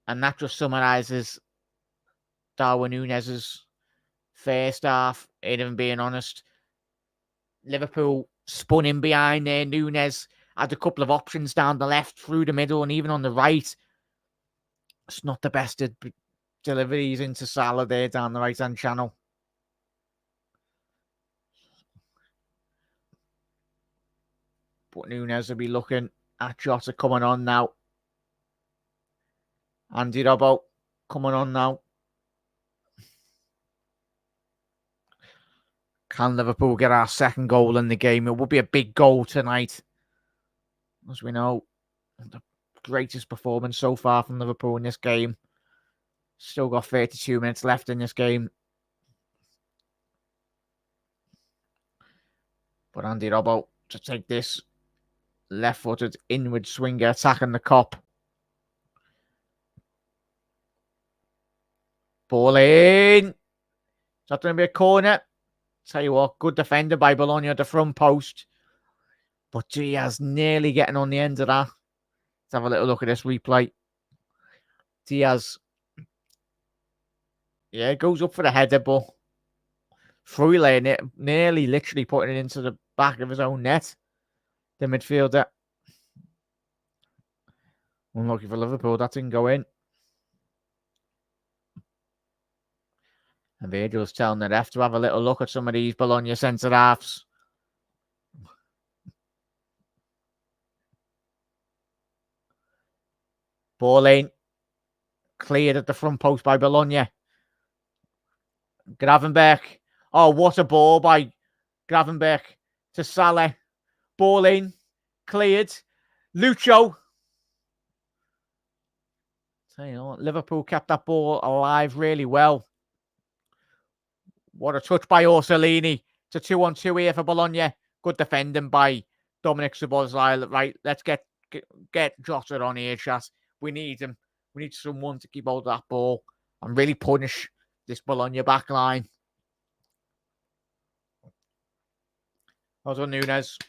And that just summarises Darwin Núñez's first half, even being honest. Liverpool spun in behind there. Núñez had a couple of options down the left, through the middle, and even on the right. It's not the best of deliveries into Salah there down the right-hand channel. But Núñez will be looking at Jota coming on now. Andy Robbo coming on now. Can Liverpool get our second goal in the game? It will be a big goal tonight. As we know, the greatest performance so far from Liverpool in this game. Still got 32 minutes left in this game. But Andy Robbo to take this left-footed inward swinger attacking the Kop. Ball in. Is that going to be a corner? Tell you what, good defender by Bologna at the front post. But Diaz nearly getting on the end of that. Let's have a little look at this replay. Diaz. Yeah, goes up for the header, but through lane it, nearly literally putting it into the back of his own net. The midfielder. Unlucky for Liverpool, that didn't go in. And Virgil's telling the ref to have a little look at some of these Bologna centre-halves. Ball in. Cleared at the front post by Bologna. Gravenberch. Oh, what a ball by Gravenberch to Salah. Ball in. Cleared. Lucho. Tell you what, Liverpool kept that ball alive really well. What a touch by Orsolini. It's a 2-on-2 here for Bologna. Good defending by Dominic Szoboszlai. Right, let's get Jota on here, chat. We need him. We need someone to keep hold of that ball and really punish this Bologna back line. Well done, Nunes.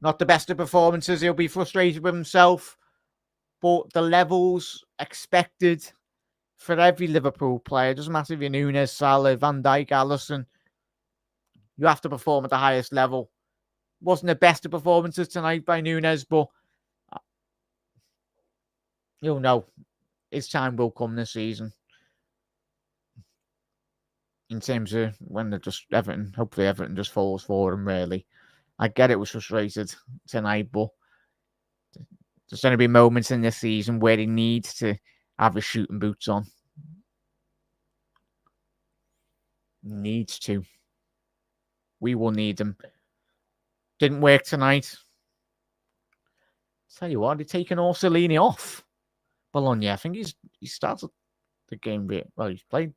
Not the best of performances. He'll be frustrated with himself. But the levels expected for every Liverpool player, doesn't matter if you're Nunes, Salah, Van Dijk, Alisson, you have to perform at the highest level. Wasn't the best of performances tonight by Nunes, but you'll know his time will come this season. In terms of when they're just Everton, hopefully Everton just falls for him, really. I get it was frustrated tonight, but there's going to be moments in this season where he needs to have his shooting boots on. Needs to. We will need them. Didn't work tonight. Tell you what, they're taking Orsolini off. Bologna, I think he started the game. Well, he's played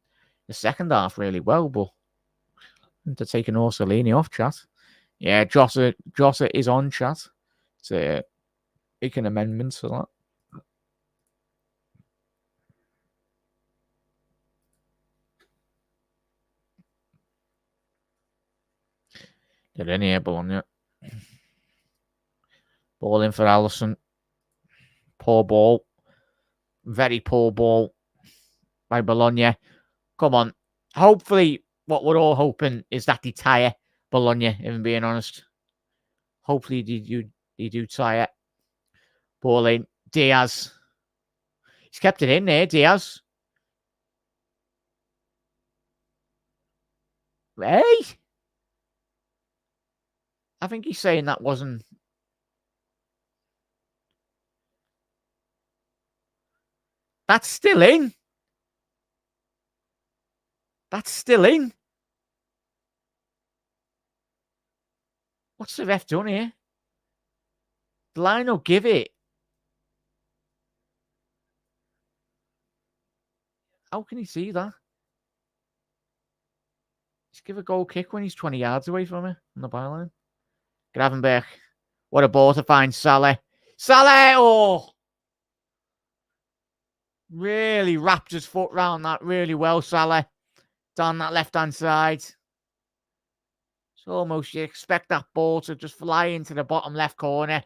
the second half really well, but they're taking Orsolini off, chat. Yeah, Jota is on, chat. To make an amendment to that. They're in here, Bologna. Ball in for Alisson. Poor ball. Very poor ball by Bologna. Come on. Hopefully, what we're all hoping is that they tire Bologna, if I'm being honest. Hopefully, they do tire. Ball in. Diaz. He's kept it in there, Diaz. Hey! I think he's saying that wasn't... That's still in. That's still in. What's the ref done here? The line will give it. How can he see that? Just give a goal kick when he's 20 yards away from it on the byline. Gravenberch. What a ball to find Salah. Salah! Oh! Really wrapped his foot round that really well, Salah. Down that left-hand side. It's almost you expect that ball to just fly into the bottom left corner.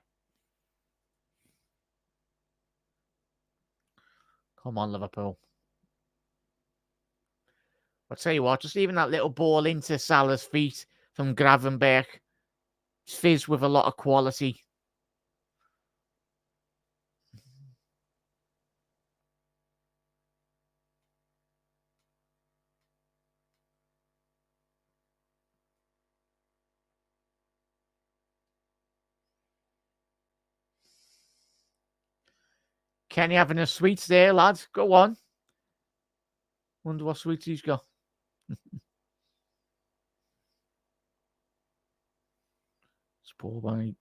Come on, Liverpool. I'll tell you what, just even that little ball into Salah's feet from Gravenberch. Fizz with a lot of quality. Kenny having a sweets there, lads. Go on. Wonder what sweets he's got. Sport by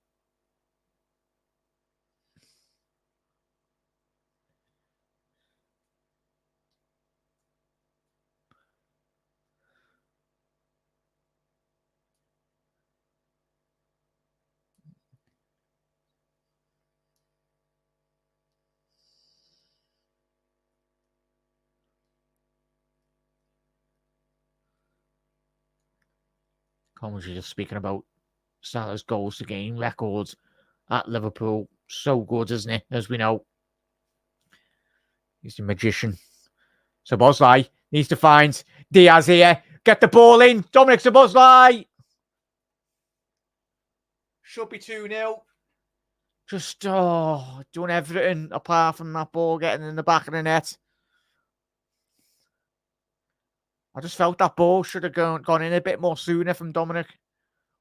commentary just speaking about Salah's goals to game records at Liverpool. So good, isn't it? As we know. He's a magician. Szoboszlai needs to find Diaz here. Get the ball in. Dominic Szoboszlai. Should be 2-0. Just doing everything apart from that ball getting in the back of the net. I just felt that ball should have gone in a bit more sooner from Dominic.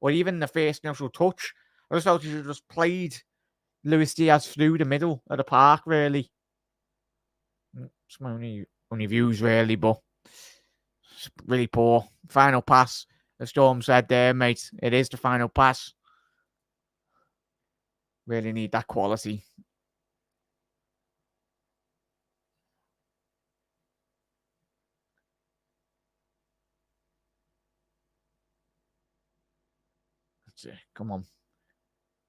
Or even the first initial touch. I just felt he should have just played Luis Diaz through the middle of the park, really. It's my only views, really, but it's really poor. Final pass. The Storm said there, mate. It is the final pass. Really need that quality. That's it. Come on.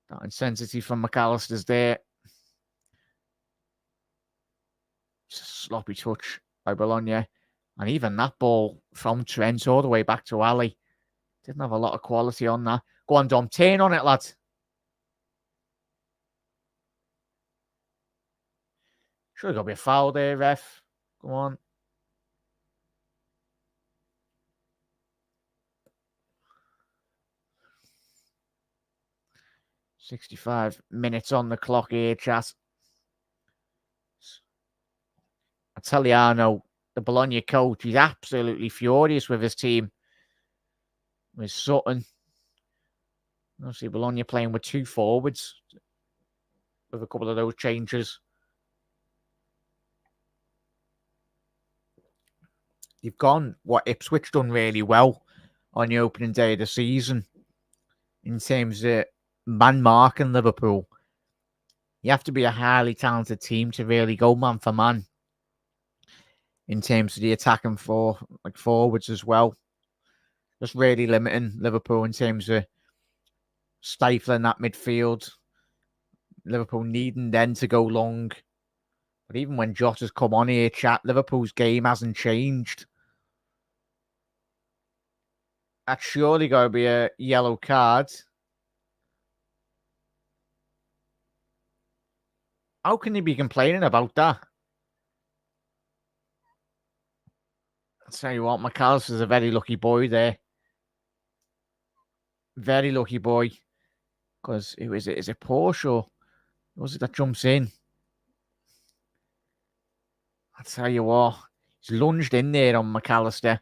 That intensity from McAllister's there. It's a sloppy touch by Bologna. And even that ball from Trent all the way back to Ali. Didn't have a lot of quality on that. Go on, Dom. Turn on it, lad. Should have got to be a foul there, ref. Come on. "65 minutes on the clock here, chat. Italiano, the Bologna coach, he's absolutely furious with his team. With Sutton. Obviously, Bologna playing with 2 forwards with a couple of those changes. You've gone what Ipswich done really well on the opening day of the season in terms of man marking Liverpool. You have to be a highly talented team to really go man for man in terms of the attacking forwards as well. Just really limiting Liverpool in terms of stifling that midfield. Liverpool needing then to go long. But even when Jota's come on here, chat, Liverpool's game hasn't changed. That's surely got to be a yellow card. How can he be complaining about that? I'll tell you what, McAllister's a very lucky boy there. Very lucky boy. Because is it Porsche or was it that jumps in? I'll tell you what, he's lunged in there on McAllister.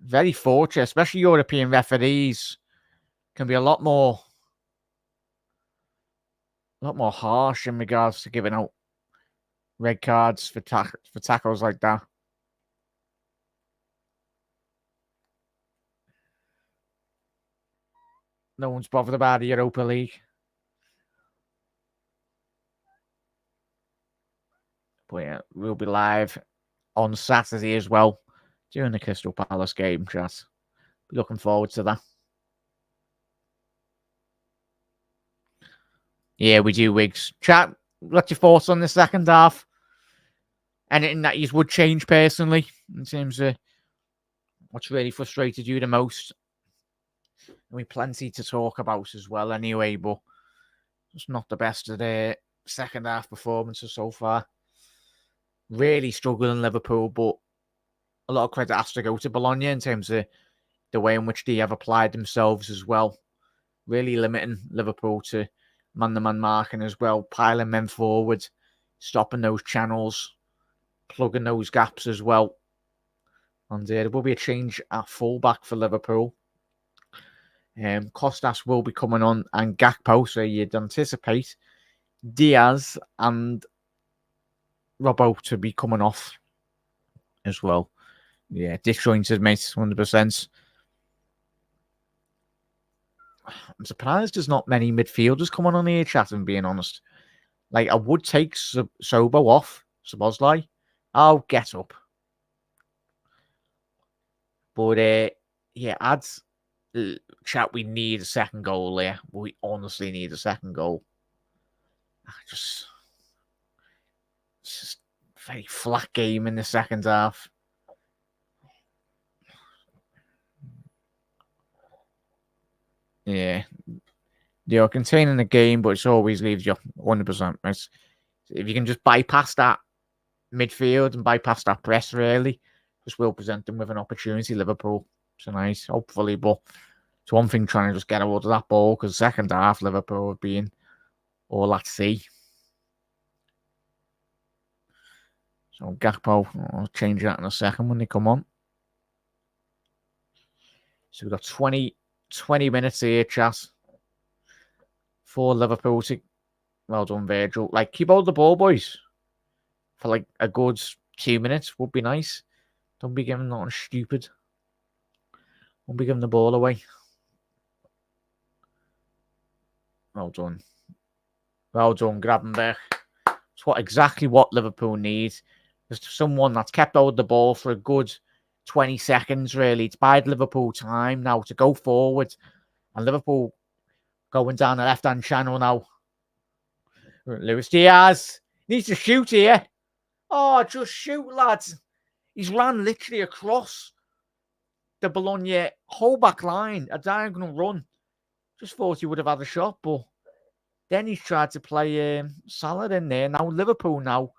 Very fortunate, especially European referees can be a lot more harsh in regards to giving out red cards for tackles like that. No one's bothered about the Europa League. But yeah, we'll be live on Saturday as well during the Crystal Palace game, chat. Looking forward to that. Yeah, we do, Wiggs. Chat, what's your thoughts on the second half? Anything that you would change personally in terms of what's really frustrated you the most? We plenty to talk about as well anyway, but it's not the best of the second half performances so far. Really struggling Liverpool, but a lot of credit has to go to Bologna in terms of the way in which they have applied themselves as well. Really limiting Liverpool to man-to-man marking as well, piling men forward, stopping those channels, plugging those gaps as well. And there will be a change at fullback for Liverpool. Costas will be coming on and Gakpo, so you'd anticipate Diaz and Robbo to be coming off as well. Yeah, disjointed, mate, 100%. I'm surprised there's not many midfielders coming on here, chat, and being honest. Like, I would take Sobo off, Szoboszlai. I'll get up. But, yeah, chat, we need a second goal there. We honestly need a second goal. It's just a very flat game in the second half. Yeah. You're containing the game, but it always leaves you 100%. If you can just bypass that midfield and bypass that press, really, just will present them with an opportunity, Liverpool, tonight, hopefully. But it's one thing trying to just get hold of that ball, because second half, Liverpool have been all at sea. So Gakpo, I'll change that in a second when they come on. So we've got 20 minutes here, chat, for Liverpool to Well done, Virgil. Like, keep hold of the ball, boys. For like a good 2 minutes would be nice. Don't be giving nothing stupid. Don't be giving the ball away. Well done. Well done, Gravenberch. It's exactly what Liverpool needs. Just someone that's kept hold of the ball for a good 20 seconds, really. It's buying Liverpool time now to go forward. And Liverpool going down the left-hand channel now. Luis Diaz needs to shoot here. Oh, just shoot, lads. He's ran literally across the Bologna whole back line, a diagonal run. Just thought he would have had a shot, but then he's tried to play Salah in there. Now Liverpool now.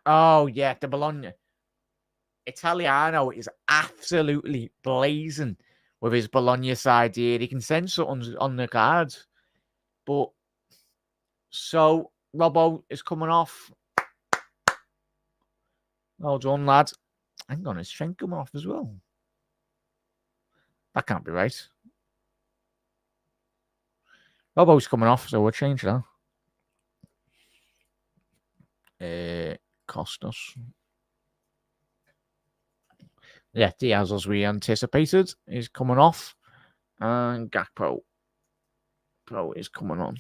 Oh, yeah, the Bologna. Italiano is absolutely blazing with his Bologna side here. He can send something on the cards. But, so, Robbo is coming off. Well done, lad. Hang on, his strength coming off as well. That can't be right. Robbo's coming off, so we'll change that. Costas. Yeah, Diaz, as we anticipated, is coming off. And Gakpo is coming on.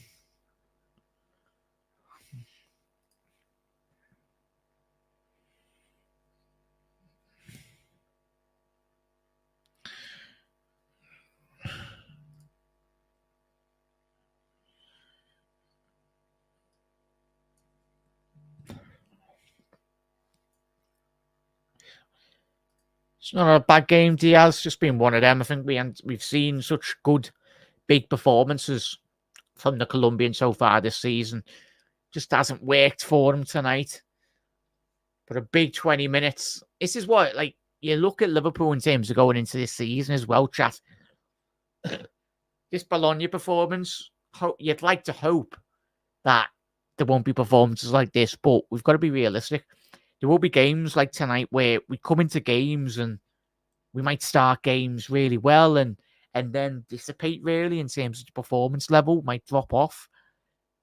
It's not a bad game, Diaz. Just been one of them. I think we've seen such good, big performances from the Colombian so far this season. Just hasn't worked for him tonight. But a big 20 minutes. This is what, like, you look at Liverpool in terms of going into this season as well, chat. This Bologna performance, you'd like to hope that there won't be performances like this, but we've got to be realistic. There will be games like tonight where we come into games and we might start games really well and then dissipate really in terms of the performance level, might drop off.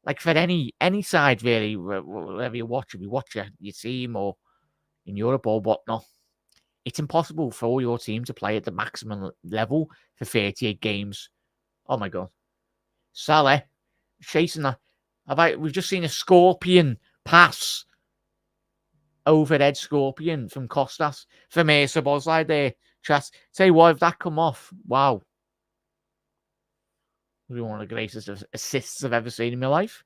Like for any side really, wherever you watch, if you watch your team or in Europe or whatnot, it's impossible for all your team to play at the maximum level for 38 games. Oh my God. Salah, chasing that. We've just seen a scorpion pass overhead scorpion from Costas from Sabozlai there. Chat. Tell you what, if that come off, wow. One of the greatest assists I've ever seen in my life.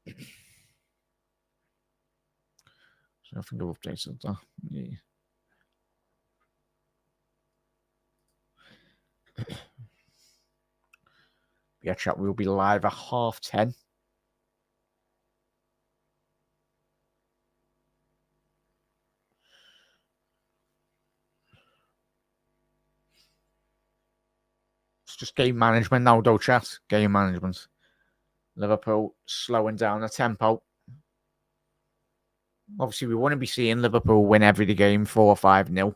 So I think I've updated that. Yeah. Yeah, chat, we'll be live at 10:30. It's just game management now, though, chat. Game management. Liverpool slowing down the tempo. Obviously, we want to be seeing Liverpool win every game 4 or 5-0,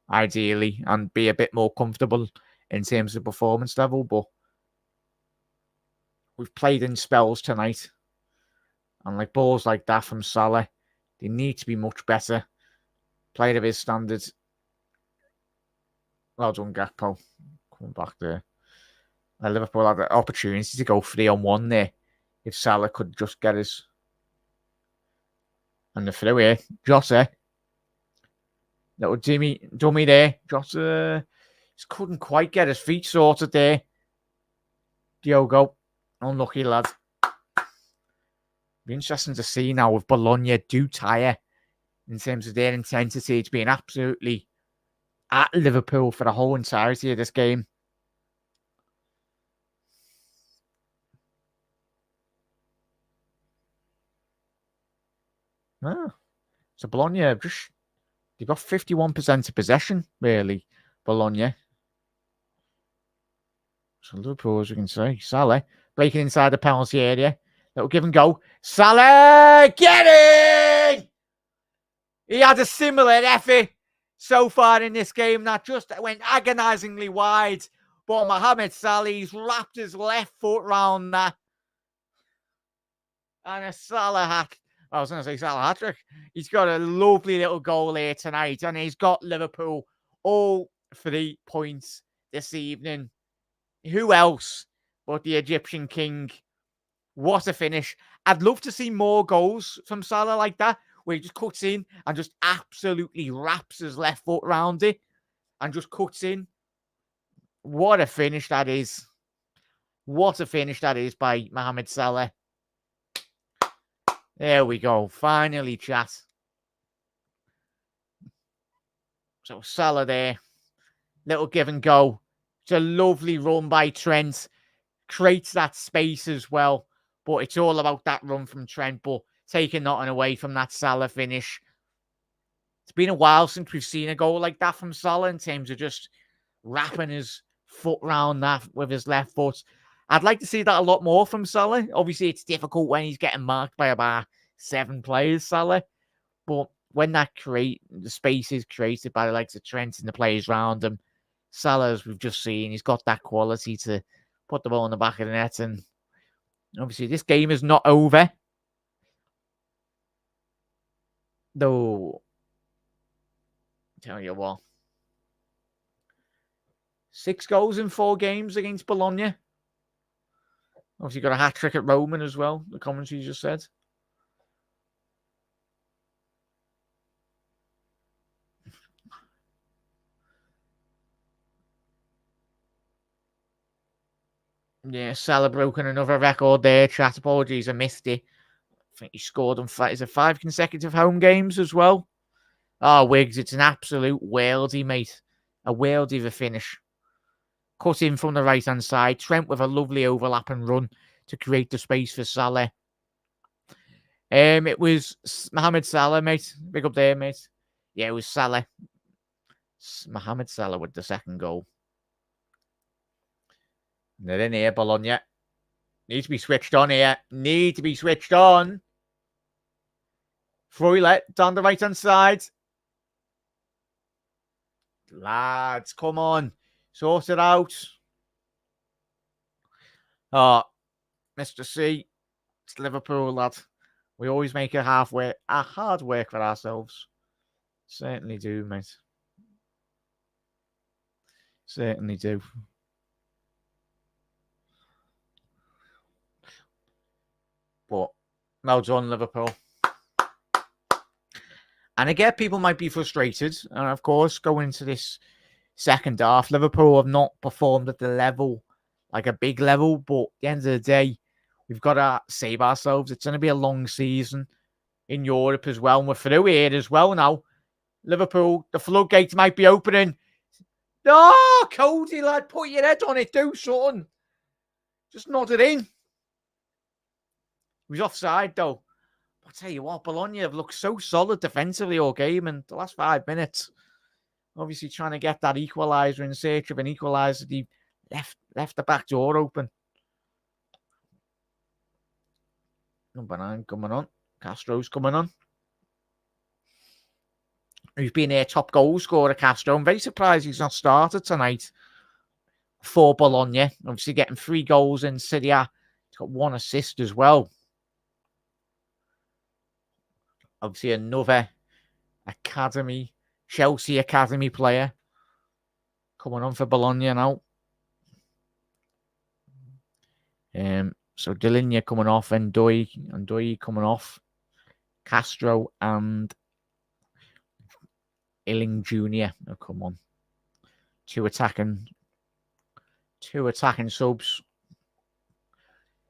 ideally, and be a bit more comfortable in terms of performance level. But we've played in spells tonight, and like balls like that from Salah, they need to be much better. Played of his standards. Well done, Gakpo. Coming back there. Liverpool had the opportunity to go 3-on-1 there if Salah could just get his. And the through here, Jota. Little dummy there. Jota just couldn't quite get his feet sorted there. Diogo, unlucky lad. Be interesting to see now if Bologna do tire in terms of their intensity. It's been absolutely at Liverpool for the whole entirety of this game. So Bologna they've got 51% of possession, really, Bologna. So Liverpool, as we can see, Salah breaking inside the penalty area. Little give and go. Salah, get in! He had a similar effort so far in this game that just went agonisingly wide. But Mohamed Salah's wrapped his left foot round that. And a Salah hat. I was going to say Salah hat-trick. He's got a lovely little goal here tonight. And he's got Liverpool all 3 points this evening. Who else but the Egyptian king? What a finish. I'd love to see more goals from Salah like that, where he just cuts in and just absolutely wraps his left foot round it and just cuts in. What a finish that is. What a finish that is by Mohamed Salah. There we go. Finally, chat. So Salah there. Little give and go. It's a lovely run by Trent. Creates that space as well. But it's all about that run from Trent. But taking nothing away from that Salah finish. It's been a while since we've seen a goal like that from Salah in terms of just wrapping his foot round that with his left foot. I'd like to see that a lot more from Salah. Obviously, it's difficult when he's getting marked by about 7 players, Salah. But when the space is created by the likes of Trent and the players around him, Salah, as we've just seen, he's got that quality to put the ball in the back of the net. And obviously, this game is not over. Though, tell you what, 6 goals in 4 games against Bologna. Obviously, got a hat-trick at Roman as well, the commentary just said. Yeah, Salah broken another record there. Chat, apologies, I missed it. I think he scored on 5 consecutive home games as well. Oh, Wiggs, it's an absolute worldie, mate. A worldie of a finish. Cut in from the right-hand side. Trent with a lovely overlap and run to create the space for Salah. It was Mohamed Salah, mate. Big up there, mate. Yeah, it was Salah. Mohamed Salah with the second goal. They're in here, Bologna. Need to be switched on here. Need to be switched on. Froylet down the right-hand side. Lads, come on. Sort it out. Oh, Mr. C. It's Liverpool, lad. We always make it hard work for ourselves. Certainly do, mate. Certainly do. But well done, Liverpool. And I get people might be frustrated. And of course, going into this second half, Liverpool have not performed at the level, like a big level. But at the end of the day, we've got to save ourselves. It's going to be a long season in Europe as well. And we're through here as well now. Liverpool, the floodgates might be opening. Oh, Cody, lad, put your head on it. Do something. Just nod it in. He was offside, though. I'll tell you what, Bologna have looked so solid defensively all game in the last 5 minutes. Obviously trying to get that equaliser in search of an equaliser. He left the back door open. Number 9 coming on. Castro's coming on. He's been a top goal scorer, Castro. I'm very surprised he's not started tonight for Bologna. Obviously getting 3 goals in Serie A. He's got 1 assist as well. Obviously another Chelsea Academy player coming on for Bologna now. So Delinia coming off, and Ndoye coming off. Castro and Illing Jr. Oh, come on. Two attacking subs.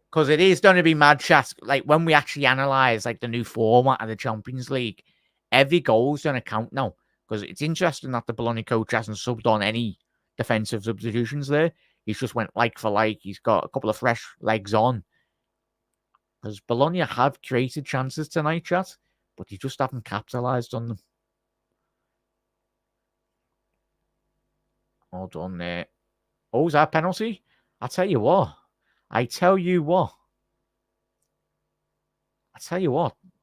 Because it is going to be mad, chat. Like, when we actually analyse, like, the new format of the Champions League, every goal is going to count now. Because it's interesting that the Bologna coach hasn't subbed on any defensive substitutions there. He's just went like for like. He's got a couple of fresh legs on. Because Bologna have created chances tonight, chat. But they just haven't capitalised on them. All done there. Oh, is that a penalty? I tell you what.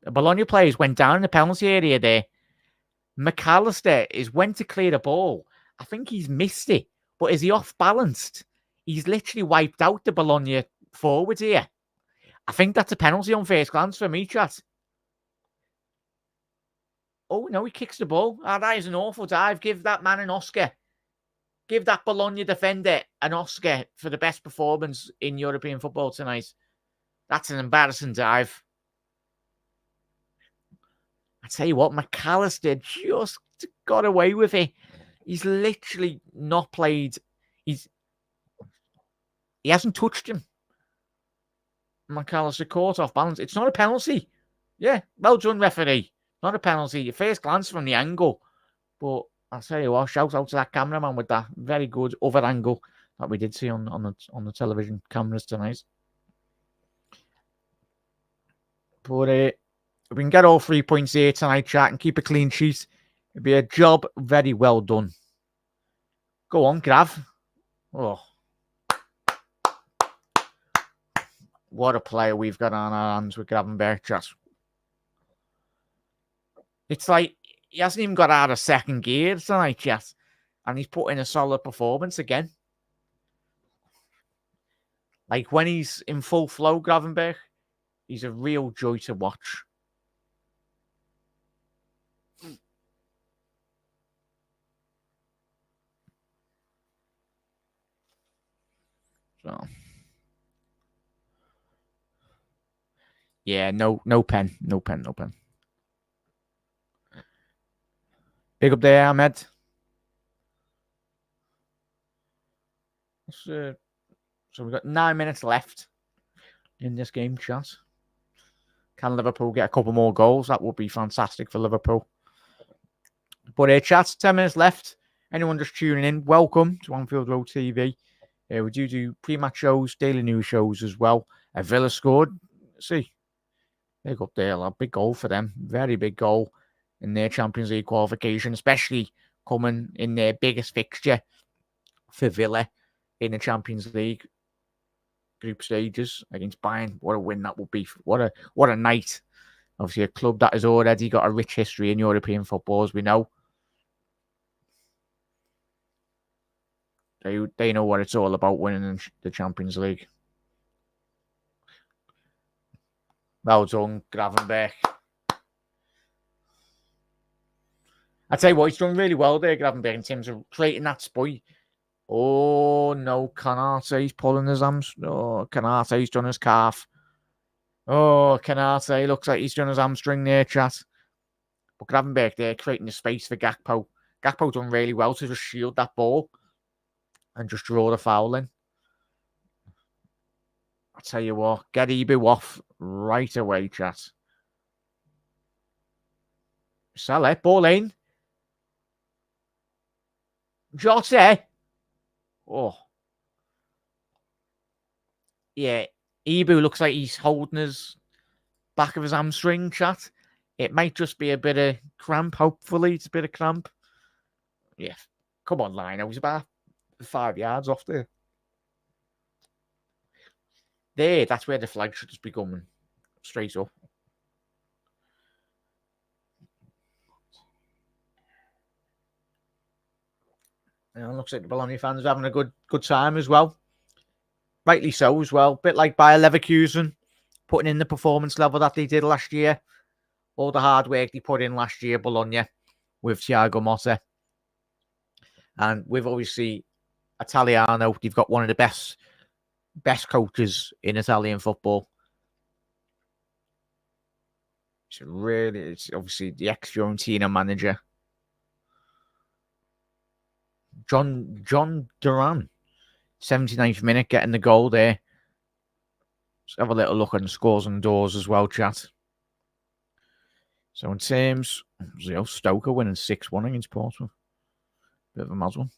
The Bologna players went down in the penalty area there. McAllister is went to clear the ball. I think he's missed it, but is he off balanced? He's literally wiped out the Bologna forward here. I think that's a penalty on first glance for me, chat. Oh, no, he kicks the ball. That is an awful dive. Give that man an Oscar. Give that Bologna defender an Oscar for the best performance in European football tonight. That's an embarrassing dive. I tell you what, McAllister just got away with it. He's literally not played. He hasn't touched him. McAllister caught off balance. It's not a penalty. Yeah, well done, referee. Not a penalty. Your first glance from the angle. But I'll tell you what, shout out to that cameraman with that very good other angle that we did see on the television cameras tonight. But if we can get all 3 points here tonight, chat, and keep a clean sheet, it'd be a job very well done. Go on, Grav. Oh. What a player we've got on our hands with Gravenberch, chat. It's like he hasn't even got out of second gear tonight yet, and he's put in a solid performance again. Like when he's in full flow, Gravenberch, he's a real joy to watch. So, yeah, no pen. Big up there, Ahmed. So we've got 9 minutes left in this game, chat. Can Liverpool get a couple more goals? That would be fantastic for Liverpool. But chat, 10 minutes left. Anyone just tuning in, welcome to Anfield Road TV. We do pre-match shows, daily news shows as well. Villa scored. See, big up there, a big goal for them. Very big goal in their Champions League qualification, especially coming in their biggest fixture for Villa in the Champions League group stages against Bayern. What a win that would be. What a night. Obviously, a club that has already got a rich history in European football, as we know. They know what it's all about, winning the Champions League. Well done, Gravenberch. I tell you what, he's done really well there, Gravenberch, in terms of creating that spot. Oh, no, Konate's pulling his arms. Oh, Konate's done his calf. Oh, Konate looks like he's done his hamstring there, chat. But Gravenberch there, creating the space for Gakpo. Gakpo done really well to just shield that ball and just draw the foul in. I tell you what, get Ibu off right away, chat. Salah, ball in. Jota. Oh. Yeah, Ibu looks like he's holding his back of his hamstring, chat. It might just be a bit of cramp, hopefully. It's a bit of cramp. Yeah, come on, Lino. He's about 5 yards off there. That's where the flag should just be coming straight up. And it looks like the Bologna fans are having a good time as well. Rightly so as well. Bit like Bayer Leverkusen, putting in the performance level that they did last year. All the hard work they put in last year, Bologna, with Thiago Motta. And with obviously Italiano, they've got one of the best coaches in Italian football. It's obviously the ex-Fiorentina manager. John Duran, 79th minute, getting the goal there. Let's have a little look at the scores and doors as well, chat. So in terms, Stoker winning 6-1 against Portsmouth. Bit of a mad one.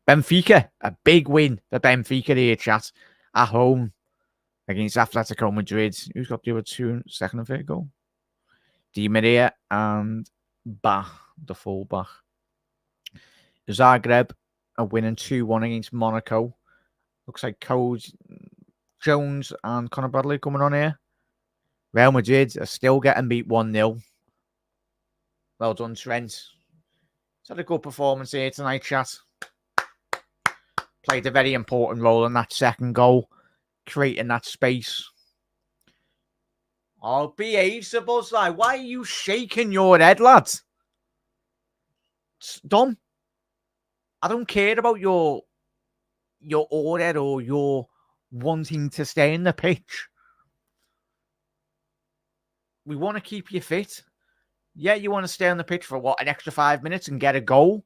Benfica, a big win for Benfica here, chat. At home against Atletico Madrid. Who's got the other two, second and third goal? Di Maria and Bah, the fullback. Zagreb are winning 2-1 against Monaco. Looks like Codes, Jones and Conor Bradley coming on here. Real Madrid are still getting beat 1-0. Well done, Trent. He's had a good performance here tonight, chat. Played a very important role in that second goal, creating that space. Oh, behave, Sir Buzzline. Why are you shaking your head, lads? Dom, I don't care about your order or your wanting to stay in the pitch. We want to keep you fit. Yeah, you want to stay on the pitch for an extra 5 minutes and get a goal.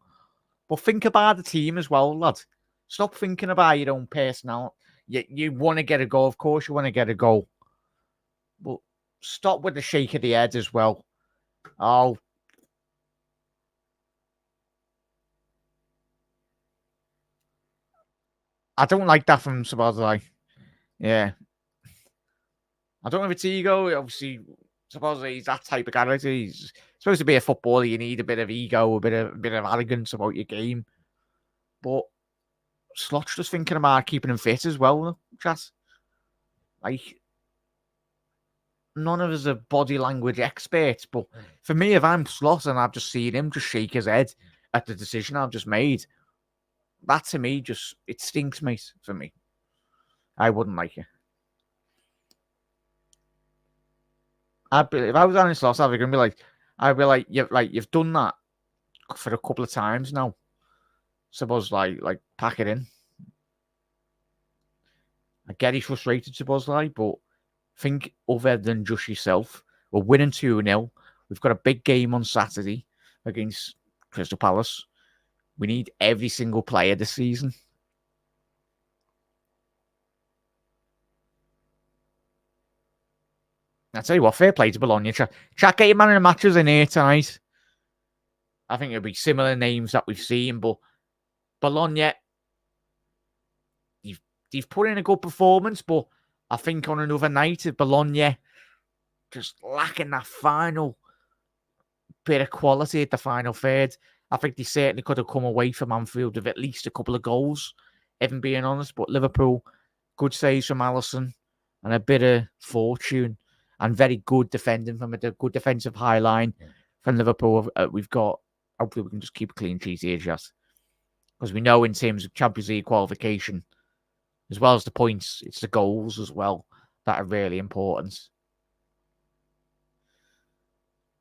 But think about the team as well, lad. Stop thinking about your own personality. You want to get a goal, of course you want to get a goal. But stop with the shake of the head as well. Oh. I don't like that from Sabazai. Yeah. I don't know if it's ego. Obviously, supposedly he's that type of character. He's supposed to be a footballer. You need a bit of ego, a bit of arrogance about your game. But Slot's just thinking about keeping him fit as well, chat. Like, none of us are body language experts, but for me, if I'm Slot and I've just seen him just shake his head at the decision I've just made, that to me it stinks, mate. For me, I wouldn't like it. If I was on Slot, I'd be like, you've done that for a couple of times now. Suppose like pack it in. I get he's frustrated, suppose but think other than just yourself. We're winning 2-0. We've got a big game on Saturday against Crystal Palace. We need every single player this season. I tell you what, fair play to Bologna. Chat, get your man in the matches in here tonight. I think it'll be similar names that we've seen, but Bologna, you've put in a good performance, but I think on another night, if Bologna just lacking that final bit of quality at the final third, I think they certainly could have come away from Anfield with at least a couple of goals, even being honest. But Liverpool, good saves from Alisson and a bit of fortune and very good defending from a good defensive high line from Liverpool. We've got, hopefully we can just keep a clean sheet here, just because we know in terms of Champions League qualification, as well as the points, it's the goals as well that are really important.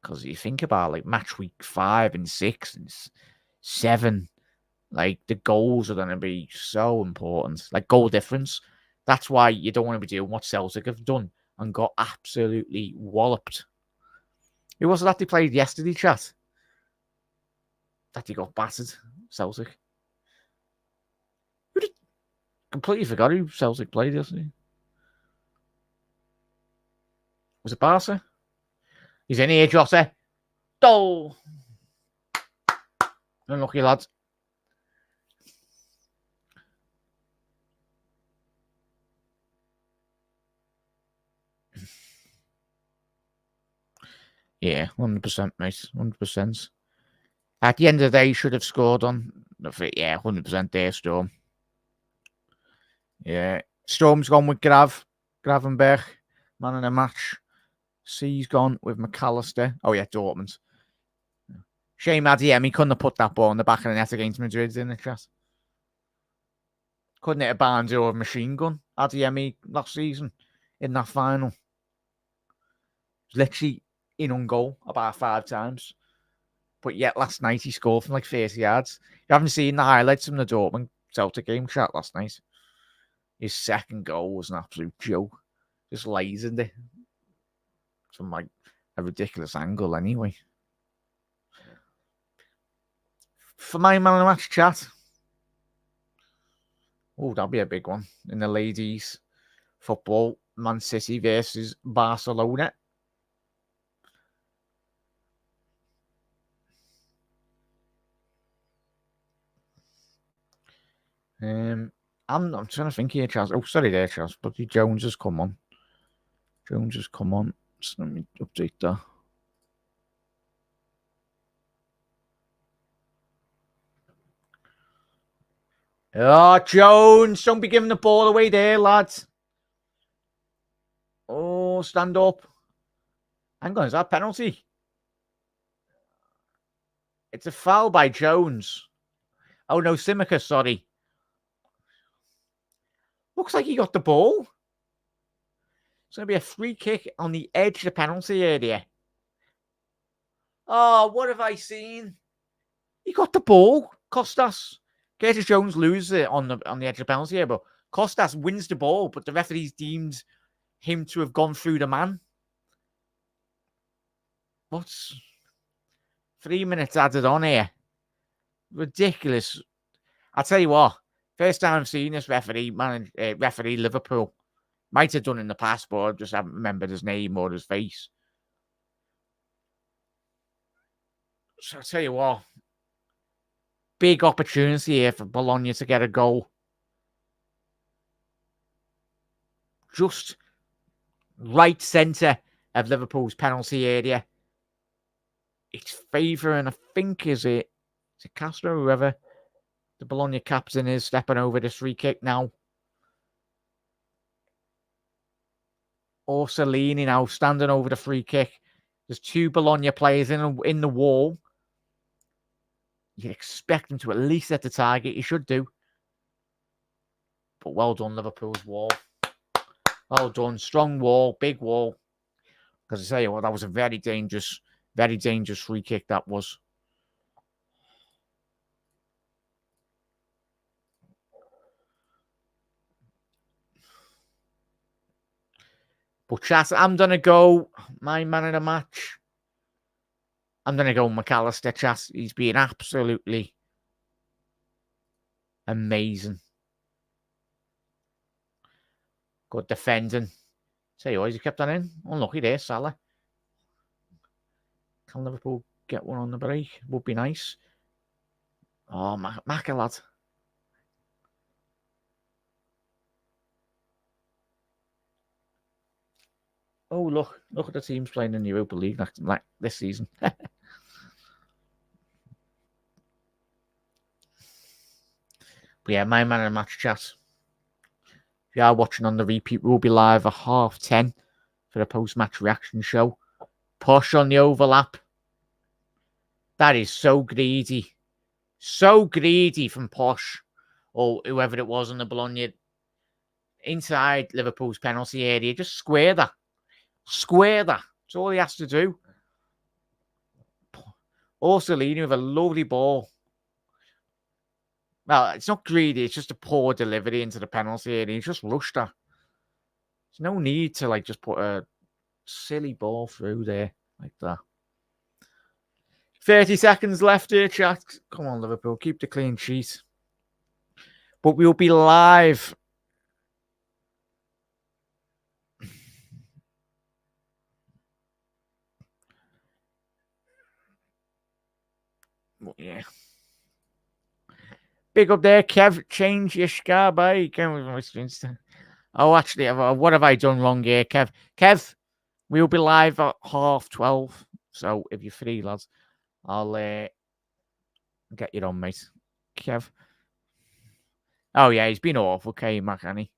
Because you think about like match week 5 and 6 and 7, like the goals are going to be so important. Like goal difference. That's why you don't want to be doing what Celtic have done and got absolutely walloped. Who was it that they played yesterday, chat? That they got battered, Celtic. Completely forgot who Celtic played yesterday. Was it Barca? He's in here, Jota. Oh! Unlucky, lads. Yeah, 100%, mate. 100%. At the end of the day, he should have scored on. Yeah, 100% there, Storm. Yeah. Storm's gone with Gravenberg, man of the match. C's gone with McAllister. Oh, yeah, Dortmund. Shame Adeyemi couldn't have put that ball in the back of the net against Madrid, didn't it, Chas? Couldn't hit a barn door with a machine gun, Adeyemi, last season in that final. Literally in on goal about 5 times. But yet last night he scored from like 30 yards. You haven't seen the highlights from the Dortmund Celtic game chat last night. His second goal was an absolute joke. Just lasered it from like a ridiculous angle anyway. For my man of the match chat. Oh, that'll be a big one in the ladies' football. Man City versus Barcelona. I'm trying to think here, Charles. Oh, sorry there, Charles. But Jones has come on. So let me update that. Oh, Jones, don't be giving the ball away there, lads. Oh, stand up. Hang on, is that a penalty? It's a foul by Jones. Oh, no, Simica, sorry. Looks like he got the ball. It's going to be a free kick on the edge of the penalty area. Oh, what have I seen? He got the ball. Costas. Curtis Jones loses it on the edge of the penalty area, but Costas wins the ball, but the referees deemed him to have gone through the man. What's 3 minutes added on here? Ridiculous. I'll tell you what, first time I've seen this referee Liverpool. Might have done in the past, but I just haven't remembered his name or his face. So I'll tell you what, big opportunity here for Bologna to get a goal. Just right centre of Liverpool's penalty area. It's favouring, I think, is it Castro, whoever the Bologna captain is, stepping over this free kick now. Orsolini now standing over the free kick. There's two Bologna players in the wall. You'd expect him to at least hit the target. He should do. But well done, Liverpool's wall. Well done. Strong wall, big wall. Because I tell you what, that was a very dangerous free kick, that was. But chat, I'm going to go my man of the match. I'm going to go McAllister, chat. He's been absolutely amazing. Good defending. Tell you what, he kept that in. Unlucky there, Salah. Can Liverpool get one on the break? Would be nice. Oh, Macca, lad. Oh, look at the teams playing in the Europa League like this season. But yeah, my man of the match, chat. If you are watching on the repeat, we'll be live at 10:30 for the post-match reaction show. Push on the overlap. That is so greedy. So greedy from Posh or whoever it was on the Bologna inside Liverpool's penalty area. Just square that. Square that. That's all he has to do. Orsolini with a lovely ball. Well, it's not greedy. It's just a poor delivery into the penalty area. He just rushed her. There's no need to just put a silly ball through there like that. 30 seconds left here, chat. Come on, Liverpool. Keep the clean sheet. But we'll be live. Yeah. Big up there, Kev. Change your scar by. Oh, actually, what have I done wrong here, Kev? Kev, we'll be live at 12:30. So if you're free, lads, I'll get you on, mate. Kev. Oh, yeah, he's been off. Okay, Macani.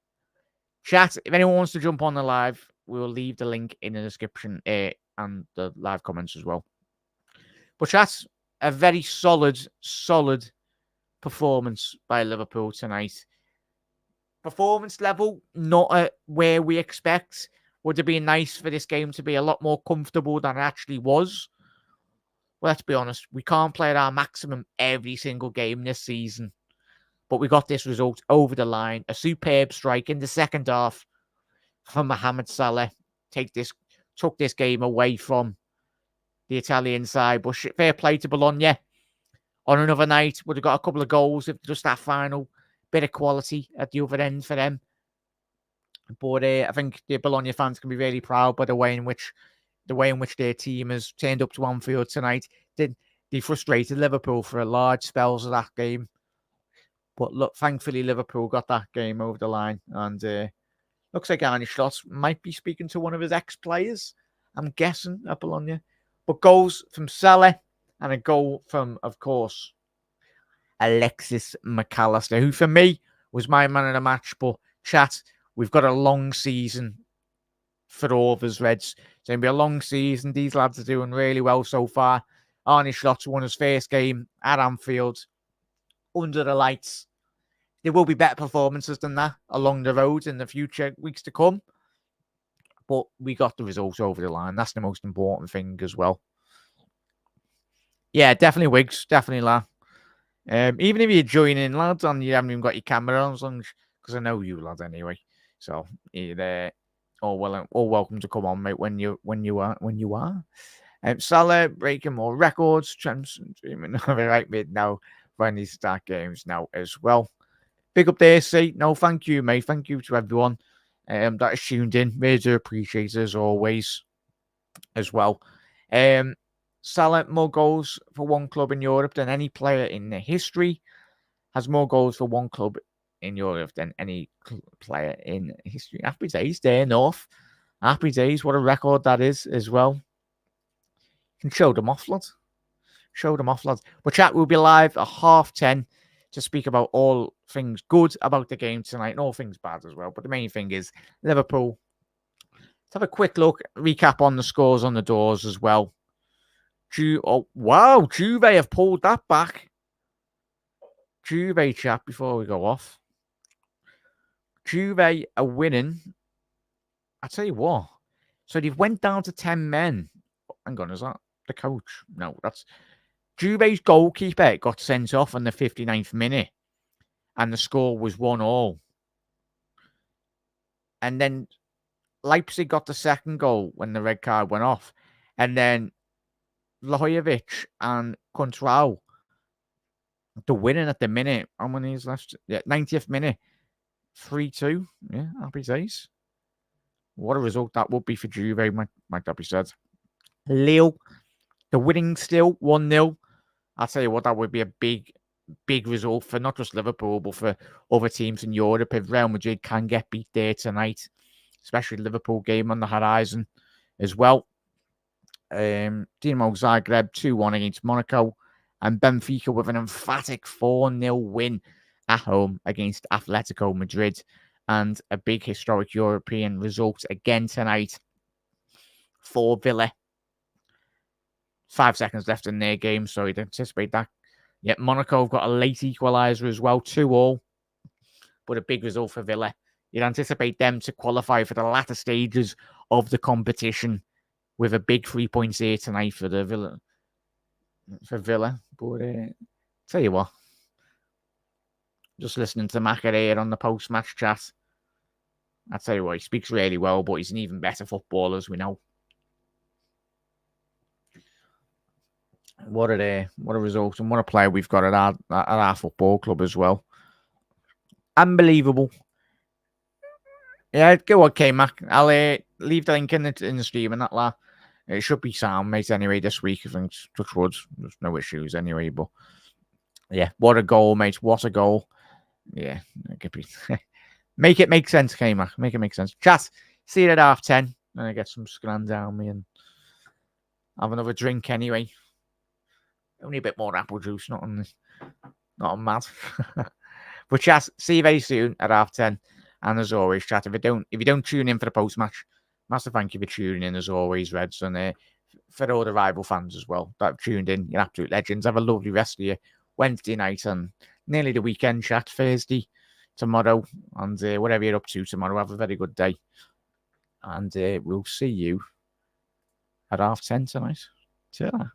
Chat, if anyone wants to jump on the live, we'll leave the link in the description and the live comments as well. But chat, a very solid performance by Liverpool tonight. Performance level, not at where we expect. Would have been nice for this game to be a lot more comfortable than it actually was. Well, let's be honest, we can't play at our maximum every single game this season. But we got this result over the line. A superb strike in the second half from Mohamed Salah. Took this game away from the Italian side. But fair play to Bologna. On another night, would have got a couple of goals if just that final bit of quality at the other end for them. But I think the Bologna fans can be really proud by the way in which their team has turned up to Anfield tonight. They frustrated Liverpool for large spells of that game. But look, thankfully Liverpool got that game over the line, and looks like Arne Slot might be speaking to one of his ex-players. I'm guessing at Bologna. But goals from Salah and a goal from, of course, Alexis McAllister, who for me was my man of the match. But chat, we've got a long season for all of us Reds. It's going to be a long season. These lads are doing really well so far. Arne Slot won his first game at Anfield under the lights. There will be better performances than that along the road in the future weeks to come. But we got the results over the line. That's the most important thing as well. Yeah, definitely Wigs. Definitely, lad. Even if you're joining, lads, and you haven't even got your camera on, because I know you, lads, anyway. So you're all welcome to come on, mate. When you are. Salah breaking more records. Dreaming of it right mid now when you start games now as well. Big up there, see. No, thank you, mate. Thank you to everyone that is tuned in. Really do appreciate it as always as well. Salah, more goals for one club in Europe than any player in the history. Has more goals for one club in Europe than any player in history. Happy days there, North. Happy days. What a record that is as well. You can show them off, lads. Show them off, lads. But chat will be live at 10:30 to speak about all things good about the game tonight and all things bad as well. But the main thing is Liverpool. Let's have a quick look, recap on the scores on the doors as well. Oh, wow, Juve have pulled that back. Juve chat before we go off. Juve are winning. I tell you what. So they've went down to 10 men. Hang on, is that the coach? No, that's Juve's goalkeeper got sent off on the 59th minute. And the score was 1-1. And then Leipzig got the second goal when the red card went off. And then Lajovic and Contrao, the winning at the minute. How many is left? Yeah, 90th minute. 3-2. Yeah, happy days. What a result that would be for Juve, might that be said. Lille, the winning still 1-0. I'll tell you what, that would be a big result for not just Liverpool, but for other teams in Europe. If Real Madrid can get beat there tonight, especially Liverpool game on the horizon as well. Dinamo Zagreb 2-1 against Monaco, and Benfica with an emphatic 4-0 win at home against Atletico Madrid, and a big historic European result again tonight for Villa. 5 seconds left in their game, so you'd anticipate that. Yet Monaco have got a late equaliser as well, 2-2, but a big result for Villa. You'd anticipate them to qualify for the latter stages of the competition with a big 3 points here tonight for the Villa. But tell you what, just listening to Macker here on the post-match chat, I tell you what, he speaks really well, but he's an even better footballer, as we know. What a result, and what a player we've got at our football club as well. Unbelievable. Yeah, go on, K-Mac. I'll leave the link in the stream and that, la. It should be sound, mate, anyway, this week. I think, touch wood, there's no issues anyway, but yeah, what a goal, mate. What a goal. Yeah, it could be. Make it make sense, K-Mac. Make it make sense. Chat, see you at 10:30. And I get some scran down me and have another drink anyway. Only a bit more apple juice, not on mad. But chat, see you very soon at 10:30. And as always, chat, if you don't tune in for the post-match, massive thank you for tuning in as always, Reds, and for all the rival fans as well that have tuned in. You're absolute legends. Have a lovely rest of your Wednesday night and nearly the weekend, chat. Thursday, tomorrow, and whatever you're up to tomorrow, have a very good day. And we'll see you at 10:30 tonight. See you later.